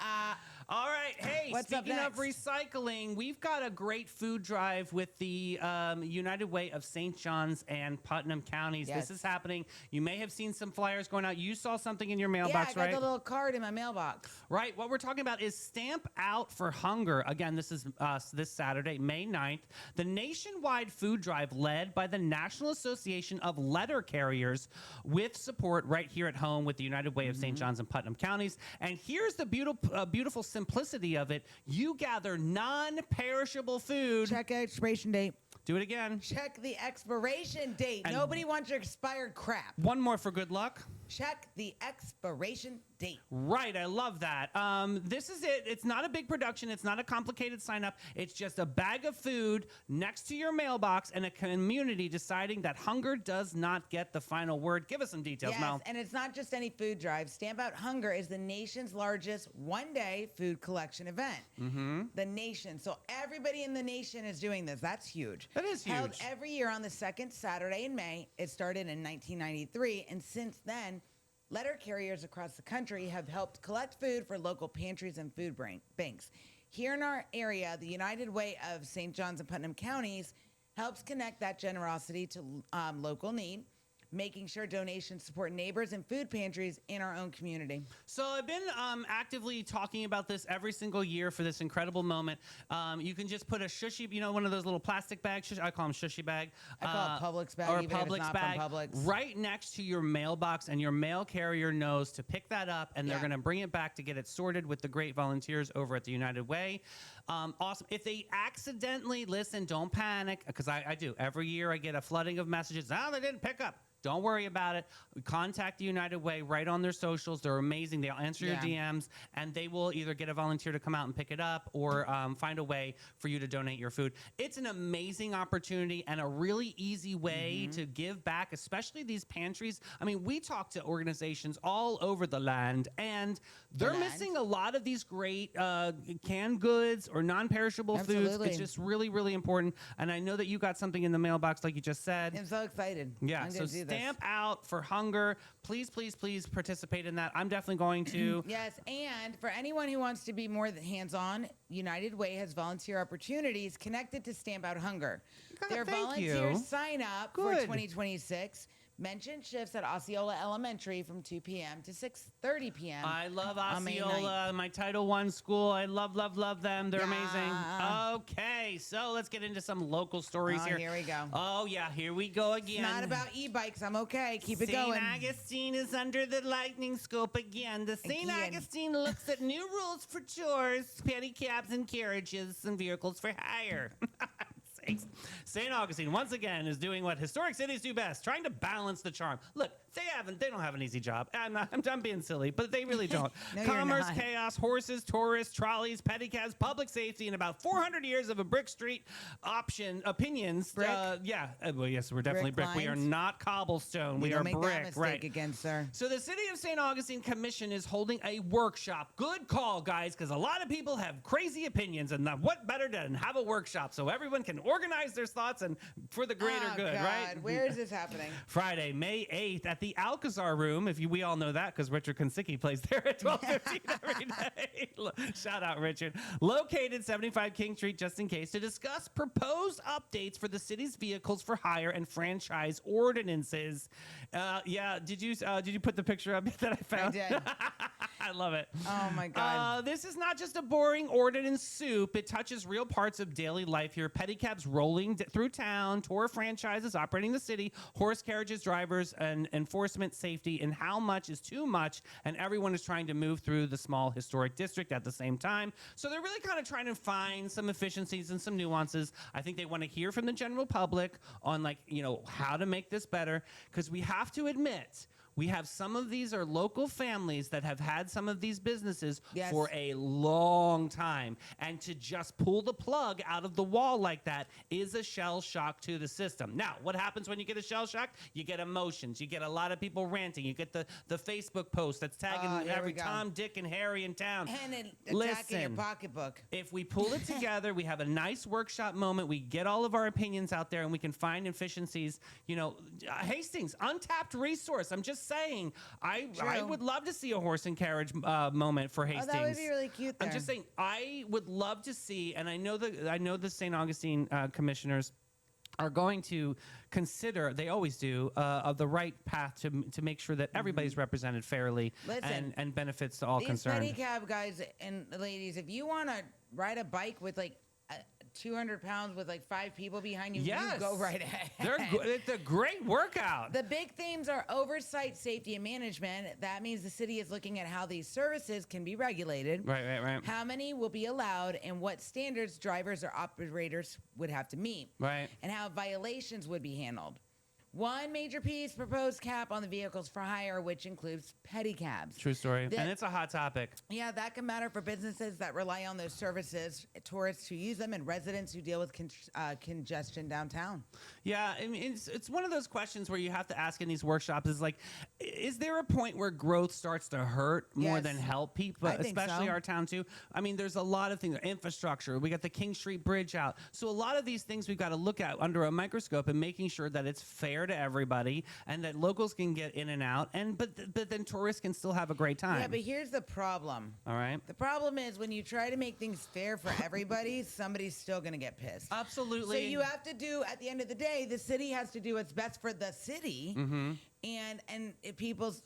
all right. Hey, what's up speaking of next? recycling, we've got a great food drive with the United Way of St. John's and Putnam counties. Yes. This is happening. You may have seen some flyers going out. You saw something in your mailbox, yeah, I got right? the little card in my mailbox. Right. What we're talking about is Stamp Out for Hunger. Again, this is this Saturday, May 9th. The nationwide food drive led by the National Association of Letter Carriers with support right here at home with the United Way of St. John's and Putnam counties. And here's the beautiful simplicity of it. You gather non-perishable food. Check expiration date. Do it again. Check the expiration date. And Nobody wants your expired crap. One more for good luck. Check the expiration date. Right, I love that. This is it. It's not a big production. It's not a complicated sign up. It's just a bag of food next to your mailbox and a community deciding that hunger does not get the final word. Give us some details, Yes, Mel. and it's not just any food drive. Stamp Out Hunger is the nation's largest one-day food collection event. The nation. So everybody in the nation is doing this. That's huge. That is Held huge. every year on the second Saturday in May. It started in 1993, and since then, letter carriers across the country have helped collect food for local pantries and food banks. Here in our area, the United Way of St. John's and Putnam counties helps connect that generosity to local need. making sure donations support neighbors and food pantries in our own community. So I've been actively talking about this every single year for this incredible moment. You can just put a shushy, one of those little plastic bags. I call them shushy bag. I call it Publix bag, or even if it's not bag, from Publix. right next to your mailbox, and your mail carrier knows to pick that up, and they're going to bring it back to get it sorted with the great volunteers over at the United Way. Awesome. If they accidentally, listen, don't panic, because I do. Every year I get a flooding of messages. Oh, they didn't pick up. Don't worry about it. Contact the United Way right on their socials. They're amazing. They'll answer your DMs, and they will either get a volunteer to come out and pick it up or find a way for you to donate your food. It's an amazing opportunity and a really easy way to give back, especially these pantries. I mean, we talk to organizations all over the land, and they're missing a lot of these great canned goods or non-perishable foods. It's just really, really important. And I know that you got something in the mailbox, like you just said. I'm so excited. Yeah, I'm so gonna do this. Stamp out for hunger. Please, please, please participate in that. I'm definitely going to. Yes, and for anyone who wants to be more hands-on, United Way has volunteer opportunities connected to Stamp Out Hunger. Their volunteers sign up for 2026. Mention shifts at Osceola Elementary from 2 p.m. to 6:30 p.m. I love Osceola, my Title I school. I love them. They're amazing. Okay, so let's get into some local stories here. Here we go. Oh, yeah, here we go again. It's not about e-bikes. I'm okay. Keep it going. St. Augustine is under the lightning scope again. The St. Augustine looks at new rules for chores, pedicabs, and carriages and vehicles for hire. St. Augustine, once again, is doing what historic cities do best, trying to balance the charm. Look, they don't have an easy job. I'm being silly, but they really don't. No, Commerce, chaos, horses, tourists, trolleys, pedicabs, public safety, and about 400 years of a Brick Street opinions. Brick? Well, yes, we're definitely brick. We are not cobblestone. We are make brick. That mistake right again, sir. So the City of St. Augustine Commission is holding a workshop. Good call, guys, because a lot of people have crazy opinions, and what better than have a workshop so everyone can organize their thoughts and for the greater good, right? Where is this happening? Friday, May 8th at the Alcazar Room. We all know that because Richard Konsicki plays there at 12:15 every day. Shout out, Richard. Located 75 King Street, just in case, to discuss proposed updates for the city's vehicles for hire and franchise ordinances. Did you put the picture up that I found? I did. I love it. Oh my God. This is not just a boring ordinance soup. It touches real parts of daily life here. Pedicabs rolling through town, tour franchises operating the city, horse carriages, drivers, and enforcement, safety, and how much is too much. And everyone is trying to move through the small historic district at the same time. So they're really kind of trying to find some efficiencies and some nuances. I think they want to hear from the general public on how to make this better, because we have to admit, we have some of these are local families that have had some of these businesses for a long time. And to just pull the plug out of the wall like that is a shell shock to the system. Now, what happens when you get a shell shock? You get emotions. You get a lot of people ranting. You get the Facebook post that's tagging every Tom, Dick, and Harry in town. And attacking your pocketbook. If we pull it together, we have a nice workshop moment. We get all of our opinions out there, and we can find efficiencies. Hastings, untapped resource. I'm just saying, I would love to see a horse and carriage moment for Hastings. Oh, that would be really cute there. I'm just saying, I would love to see, and I know the St. Augustine commissioners are going to consider, they always do, of the right path to make sure that everybody's represented fairly and benefits to all concerned. These pedicab guys and ladies, if you want to ride a bike with 200 pounds with 5 people behind you, you go right ahead. It's a great workout. The big themes are oversight, safety, and management. That means the city is looking at how these services can be regulated. Right. How many will be allowed and what standards drivers or operators would have to meet. Right. And how violations would be handled. One major piece, proposed cap on the vehicles for hire, which includes pedicabs. True story. And it's a hot topic. Yeah, that can matter for businesses that rely on those services, tourists who use them, and residents who deal with congestion downtown. Yeah, I mean, it's one of those questions where you have to ask in these workshops is there a point where growth starts to hurt more than help people, especially our town too? I mean, there's a lot of things, infrastructure. We got the King Street Bridge out. So a lot of these things we've got to look at under a microscope and making sure that it's fair fair to everybody, and that locals can get in and out, and but then tourists can still have a great time. Yeah, but here's the problem. All right. The problem is when you try to make things fair for everybody, somebody's still going to get pissed. Absolutely. So you have to do, at the end of the day, the city has to do what's best for the city. And if people's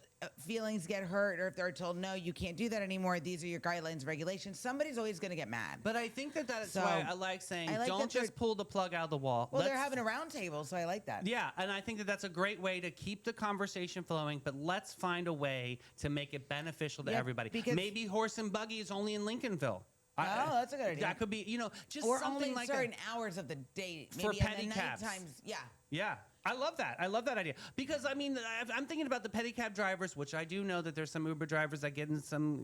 feelings get hurt, or if they're told, no, you can't do that anymore, these are your guidelines, regulations, somebody's always going to get mad. But I think that's So, why I like saying, I like don't that they're- just pull the plug out of the wall. Well, they're having a round table, so I like that. Yeah, and I think that's a great way to keep the conversation flowing, but let's find a way to make it beneficial to Yeah, everybody. because- Maybe horse and buggy is only in Lincolnville. Oh, that's a good idea. That could be, just Or something only like certain that. hours of the day, For maybe in the pedicabs. night times. Yeah. Yeah, I love that. I love that idea. Because, I mean, I'm thinking about the pedicab drivers, which I do know that there's some Uber drivers that get in some,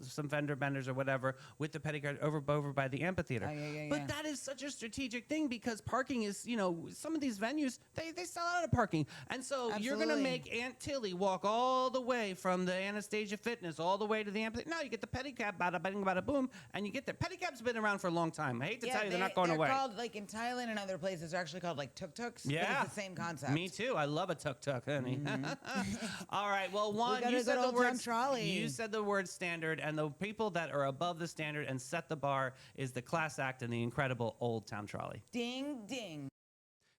some fender benders or whatever with the pedicab over by the amphitheater. Oh, yeah. But that is such a strategic thing because parking is, some of these venues, they sell out of parking. And so you're going to Absolutely. make Aunt Tilly walk all the way from the Anastasia Fitness all the way to the amphitheater. No, you get the pedicab, bada bing, bada boom, and you get there. Pedicab's been around for a long time. I hate to tell you, they're not going away. They're called, like in Thailand and other places, they're actually called like tuk-tuks. But Yeah. it's the same concept. Me too. I love a tuk-tuk, honey. All right. Well, got you a said good the old word town trolley. You said the word standard, and the people that are above the standard and set the bar is the class act and the incredible Old Town Trolley. Ding, ding.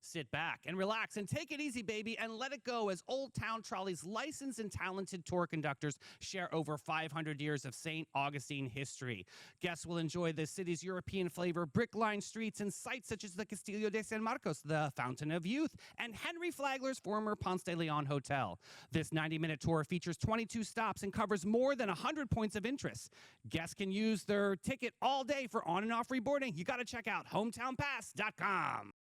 Sit back and relax and take it easy, baby, and let it go as Old Town Trolley's licensed and talented tour conductors share over 500 years of St. Augustine history. Guests will enjoy the city's European flavor, brick-lined streets, and sites such as the Castillo de San Marcos, the Fountain of Youth, and Henry Flagler's former Ponce de Leon Hotel. This 90-minute tour features 22 stops and covers more than 100 points of interest. Guests can use their ticket all day for on and off reboarding. You got to check out hometownpass.com.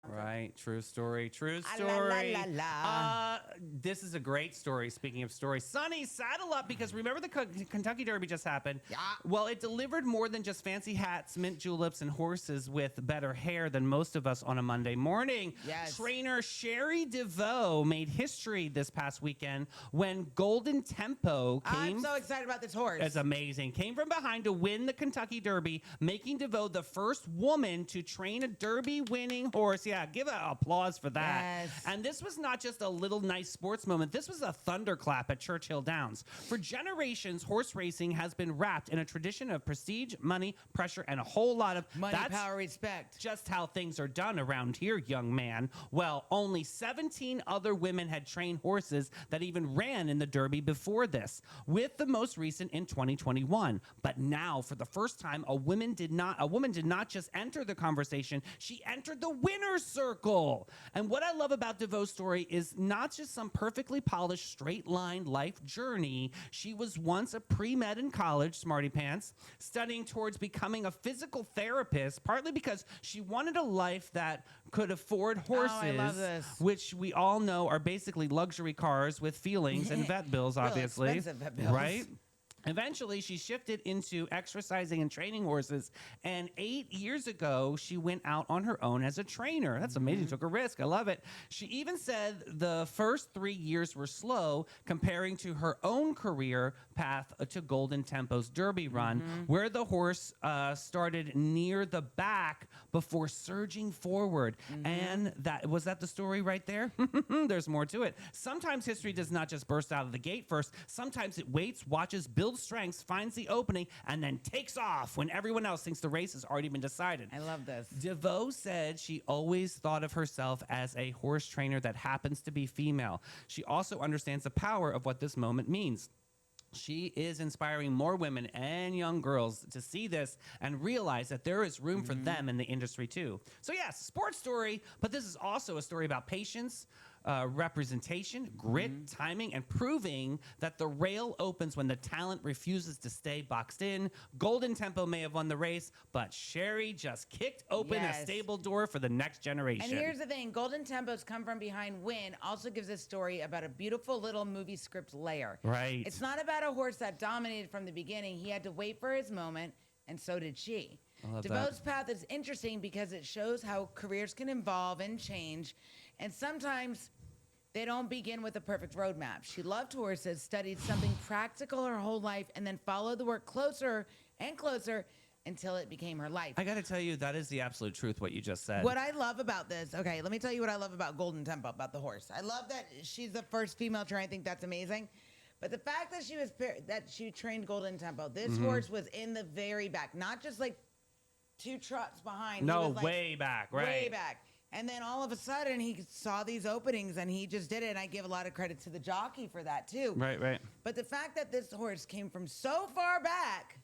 Right, true story, true story. la, la, la. This is a great story. Speaking of stories, Sonny, saddle up because remember the Kentucky Derby just happened. Yeah. Well, it delivered more than just fancy hats, mint juleps, and horses with better hair than most of us on a Monday morning. Yes. Trainer Sherry DeVoe made history this past weekend when Golden Tempo came. I'm so excited about this horse. It's amazing. Came from behind to win the Kentucky Derby, making DeVoe the first woman to train a Derby-winning horse. Yeah, give an applause for that. Yes. And this was not just a little nice sports moment. This was a thunderclap at Churchill Downs. For generations, horse racing has been wrapped in a tradition of prestige, money, pressure, and a whole lot of... Money, That's power, respect. just how things are done around here, young man. Well, only 17 other women had trained horses that even ran in the Derby before this, with the most recent in 2021. But now, for the first time, a woman did not just enter the conversation, she entered the winner's circle. And what I love about DeVoe's story is not just some perfectly polished, straight-line life journey. She was once a pre-med in college, smarty pants, studying towards becoming a physical therapist, partly because she wanted a life that could afford horses, I love this. which we all know are basically luxury cars with feelings and vet bills, Real obviously. expensive vet bills. Right? Eventually, she shifted into exercising and training horses, and 8 years ago, she went out on her own as a trainer. That's amazing. Took a risk. I love it. She even said the first 3 years were slow, comparing to her own career path to Golden Tempo's Derby run, where the horse started near the back before surging forward. And was that the story right there? There's more to it. Sometimes history does not just burst out of the gate first. Sometimes it waits, watches, builds strengths, finds the opening, and then takes off when everyone else thinks the race has already been decided. I love this. DeVoe said she always thought of herself as a horse trainer that happens to be female. She also understands the power of what this moment means. She is inspiring more women and young girls to see this and realize that there is room for them in the industry too. So yes, sports story, but this is also a story about patience, representation, grit, timing, and proving that the rail opens when the talent refuses to stay boxed in. Golden Tempo may have won the race, but Sherry just kicked open a Yes. stable door for the next generation. And here's the thing, Golden Tempo's come from behind win also gives a story about a beautiful little movie script layer. Right. It's not about a horse that dominated from the beginning. He had to wait for his moment, and so did she. I love DeVoe's path is interesting because it shows how careers can evolve and change, and sometimes they don't begin with a perfect roadmap. She loved horses, studied something practical her whole life, and then followed the work closer and closer until it became her life. I got to tell you, that is the absolute truth, what you just said. What I love about this, okay, let me tell you what I love about Golden Tempo, about the horse. I love that she's the first female trainer. I think that's amazing. But the fact that she trained Golden Tempo, this horse was in the very back, not just like 2 trots behind. No, he was like way back, right? Way back. And then all of a sudden he saw these openings and he just did it. And I give a lot of credit to the jockey for that too. Right. But the fact that this horse came from so far back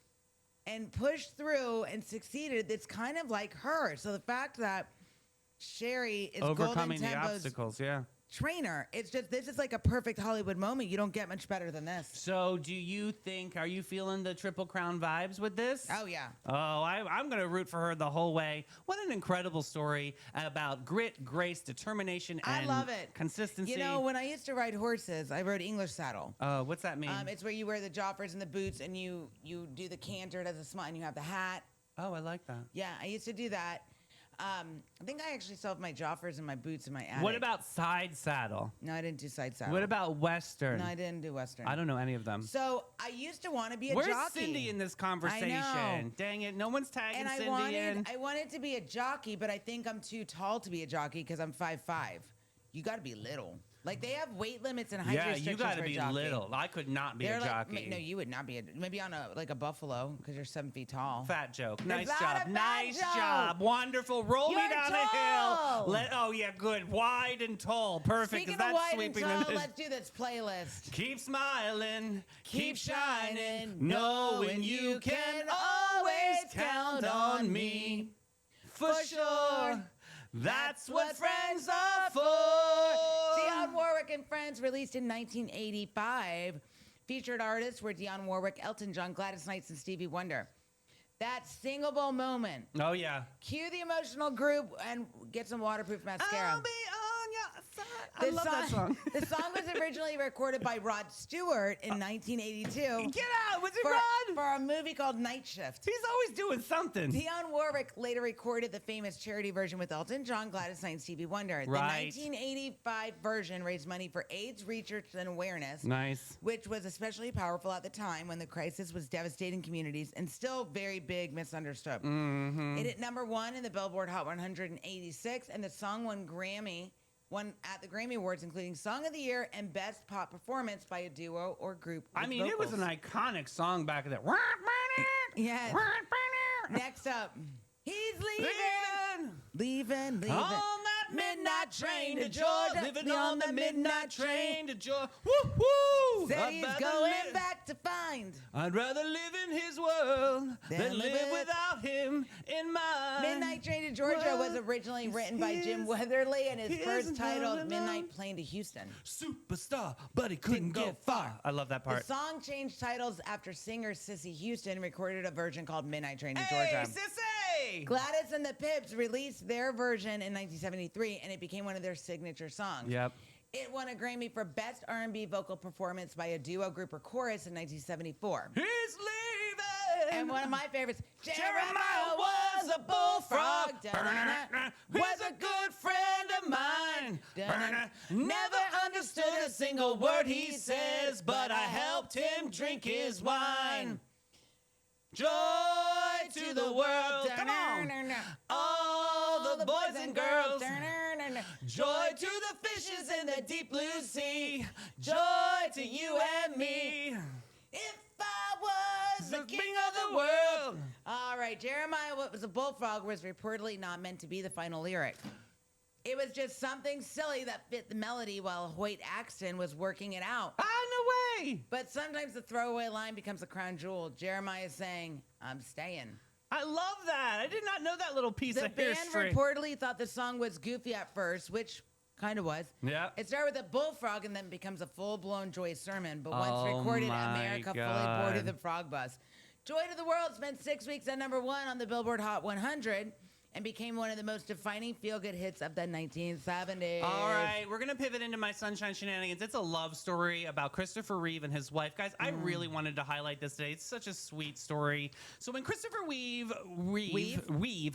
and pushed through and succeeded, it's kind of like her. So the fact that Sherry is overcoming Golden the Tempo's obstacles, yeah. trainer, it's just, this is like a perfect Hollywood moment. You don't get much better than this. So do you think, are you feeling the Triple Crown vibes with this? Oh, yeah. Oh, I'm going to root for her the whole way. What an incredible story about grit, grace, determination, and I love it. Consistency. You know, when I used to ride horses, I rode English saddle. What's that mean? It's where you wear the joffers and the boots and you do the canter, it has a smile, and you have the hat. Oh, I like that. Yeah, I used to do that. I think I actually still have my joffers and my boots in my attic. What about side saddle? No, I didn't do side saddle. What about Western? No, I didn't do Western. I don't know any of them. So I used to want to be a Where's jockey. Cindy in this conversation? I know. Dang it, no one's tagging And Cindy in. I wanted to be a jockey, but I think I'm too tall to be a jockey because I'm 5'5". You got to be little. Like, they have weight limits and height Yeah, restrictions you got to for a be jockey. little. I could not be They're a like, jockey. no, you would not be. Maybe on a buffalo because you're 7 feet tall. Fat joke. It's Nice not job. a fat Nice joke. job. Wonderful. Roll me You're down tall. a hill. Oh, yeah, good. Wide and tall. Perfect. Speaking 'cause of that's wide and sweeping tall, the let's do this playlist. Keep smiling. Keep shining. knowing you can always count on me. For sure. That's what friends are for. Dionne Warwick and Friends, released in 1985. Featured artists were Dionne Warwick, Elton John, Gladys Knight, and Stevie Wonder. That singable moment. Oh, yeah. Cue the emotional group and get some waterproof mascara. I'll be on your side. I love that song. The song was originally recorded by Rod Stewart in 1982. Get out. Was it for, Rod? for a movie called Night Shift. He's always doing something. Dionne Warwick later recorded the famous charity version with Elton John, Gladys Knight, and Stevie Wonder. Right. The 1985 version raised money for AIDS research and awareness, Nice. which was especially powerful at the time when the crisis was devastating communities and still very big misunderstood. Mm-hmm. It hit #1 in the Billboard Hot 186, and the song won at the Grammy Awards, including Song of the Year and Best Pop Performance by a Duo or Group. I mean, it was an iconic song back then. Yes. Next up, he's leaving. On that midnight train to Georgia. Living on the midnight train to Georgia. Woo-hoo! Said he's going back to find. I'd rather live in his world than live without him in mine. Midnight Train to Georgia was originally written by Jim Weatherly, and his first title, Midnight Plane to Houston. Superstar, but he couldn't get far. I love that The part. song changed titles after singer Sissy Houston recorded a version called Midnight Train to Hey, Georgia. sissy! Gladys and the Pips released their version in 1973, and it became one of their signature songs. Yep. It won a Grammy for Best R&B Vocal Performance by a Duo, Group, or Chorus in 1974. He's leaving. And one of my favorites, Jeremiah was a bullfrog. Was a good friend of mine. Never understood a single word he says, but I helped him drink his wine. Joy to the world. Come on. All the boys and girls. Joy to the fishes in the deep blue sea. Joy to you and me. If I was The king of the world. All right, Jeremiah was a bullfrog was reportedly not meant to be the final lyric. It was just something silly that fit the melody while Hoyt Axton was working it out. Ah, no way. But sometimes the throwaway line becomes a crown jewel. Jeremiah is saying, I'm staying. I love that. I did not know that little piece The of band history. reportedly thought the song was goofy at first, which kind of was. Yeah. It started with a bullfrog and then becomes a full-blown Joy sermon. But once Oh recorded, my America fully God. boarded the frog bus. Joy to the World spent 6 weeks at #1 on the Billboard Hot 100. and became one of the most defining feel-good hits of the 1970s. All right, we're going to pivot into my Sunshine Shenanigans. It's a love story about Christopher Reeve and his wife. Guys, I really wanted to highlight this today. It's such a sweet story. So when Christopher Reeve,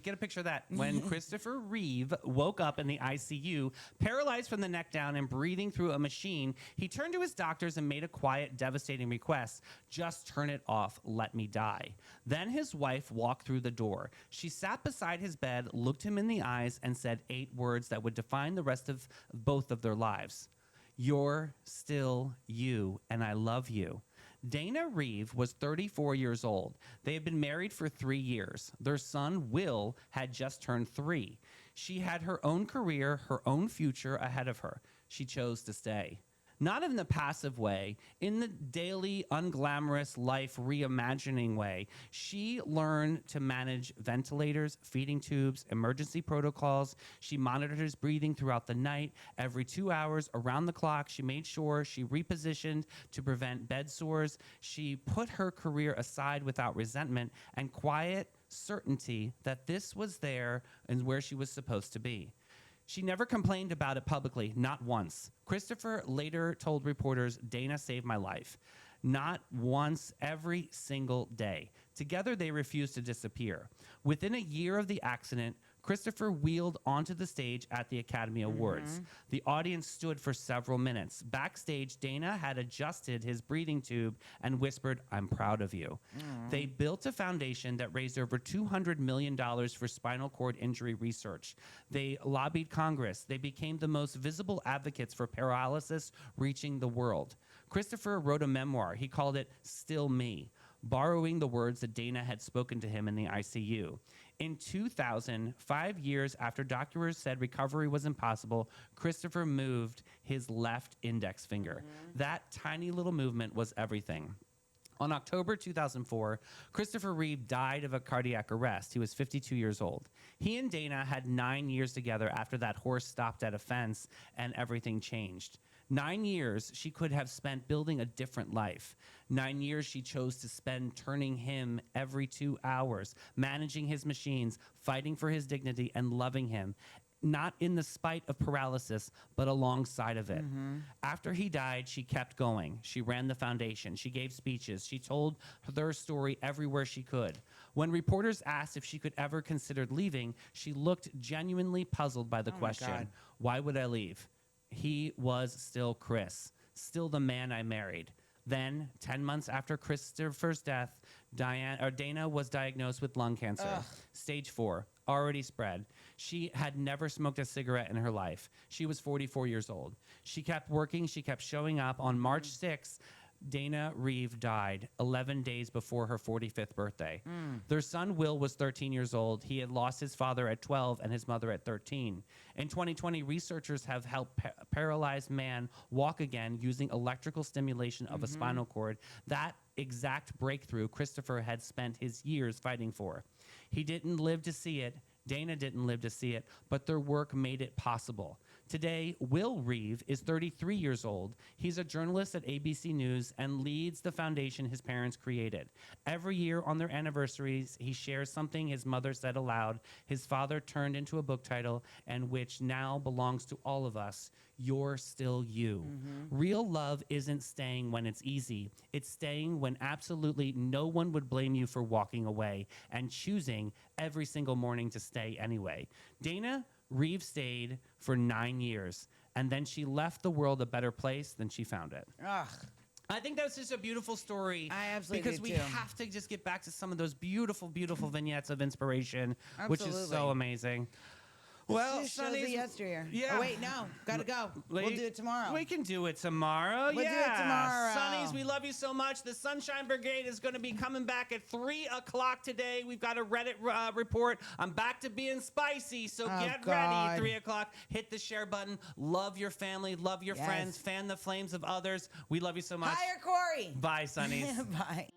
get a picture of that. When Christopher Reeve woke up in the ICU, paralyzed from the neck down and breathing through a machine, he turned to his doctors and made a quiet, devastating request. Just turn it off. Let me die. Then his wife walked through the door. She sat beside his bed, looked him in the eyes, and said 8 words that would define the rest of both of their lives. You're still you, and I love you. Dana Reeve was 34 years old. They had been married for 3 years. Their son, Will, had just turned 3. She had her own career, her own future ahead of her. She chose to stay. Not in the passive way, in the daily, unglamorous life reimagining way. She learned to manage ventilators, feeding tubes, emergency protocols. She monitored his breathing throughout the night. Every 2 hours, around the clock, she made sure she repositioned to prevent bed sores. She put her career aside without resentment and quiet certainty that this was there and where she was supposed to be. She never complained about it publicly, not once. Christopher later told reporters, Dana saved my life. Not once, every single day. Together, they refused to disappear. Within a year of the accident, Christopher wheeled onto the stage at the Academy Awards. The audience stood for several minutes. Backstage, Dana had adjusted his breathing tube and whispered, I'm proud of you. They built a foundation that raised over $200 million for spinal cord injury research. They lobbied Congress. They became the most visible advocates for paralysis reaching the world. Christopher wrote a memoir. He called it Still Me, borrowing the words that Dana had spoken to him in the ICU. In 2000, 5 years after doctors said recovery was impossible, Christopher moved his left index finger. That tiny little movement was everything. On October 2004, Christopher Reeve died of a cardiac arrest. He was 52 years old. He and Dana had 9 years together after that horse stopped at a fence and everything changed. 9 years she could have spent building a different life. 9 years she chose to spend turning him every 2 hours, managing his machines, fighting for his dignity, and loving him. Not in the spite of paralysis, but alongside of it. After he died, she kept going. She ran the foundation. She gave speeches. She told their story everywhere she could. When reporters asked if she could ever consider leaving, she looked genuinely puzzled by the question, why would I leave? He was still Chris, still the man I married. Then, 10 months after Christopher's death, Dana was diagnosed with lung cancer, stage 4, already spread. She had never smoked a cigarette in her life. She was 44 years old. She kept working. She kept showing up. On March 6th, Dana Reeve died 11 days before her 45th birthday. Their son, Will, was 13 years old. He had lost his father at 12 and his mother at 13. In 2020, researchers have helped paralyzed man walk again using electrical stimulation of a spinal cord. That exact breakthrough Christopher had spent his years fighting for. He didn't live to see it. Dana didn't live to see it, but their work made it possible. Today, Will Reeve is 33 years old. He's a journalist at ABC News and leads the foundation his parents created. Every year on their anniversaries, he shares something his mother said aloud, his father turned into a book title, and which now belongs to all of us. You're still you. Real love isn't staying when it's easy. It's staying when absolutely no one would blame you for walking away and choosing every single morning to stay anyway. Dana Reeve stayed for 9 years, and then she left the world a better place than she found it. I think that's just a beautiful story. I absolutely because do we too. have to just get back to some of those beautiful, beautiful vignettes of inspiration, which is so amazing. Well, Just shows the yesteryear. Yeah. Oh, wait, no. Gotta go. We'll do it tomorrow. We can do it tomorrow. We'll do it tomorrow. Sonnies, we love you so much. The Sunshine Brigade is going to be coming back at 3 o'clock today. We've got a Reddit report. I'm back to being spicy, so get ready. 3 o'clock. Hit the share button. Love your family. Love your friends. Fan the flames of others. We love you so much. Hire Corey. Bye, Sonnies. Bye.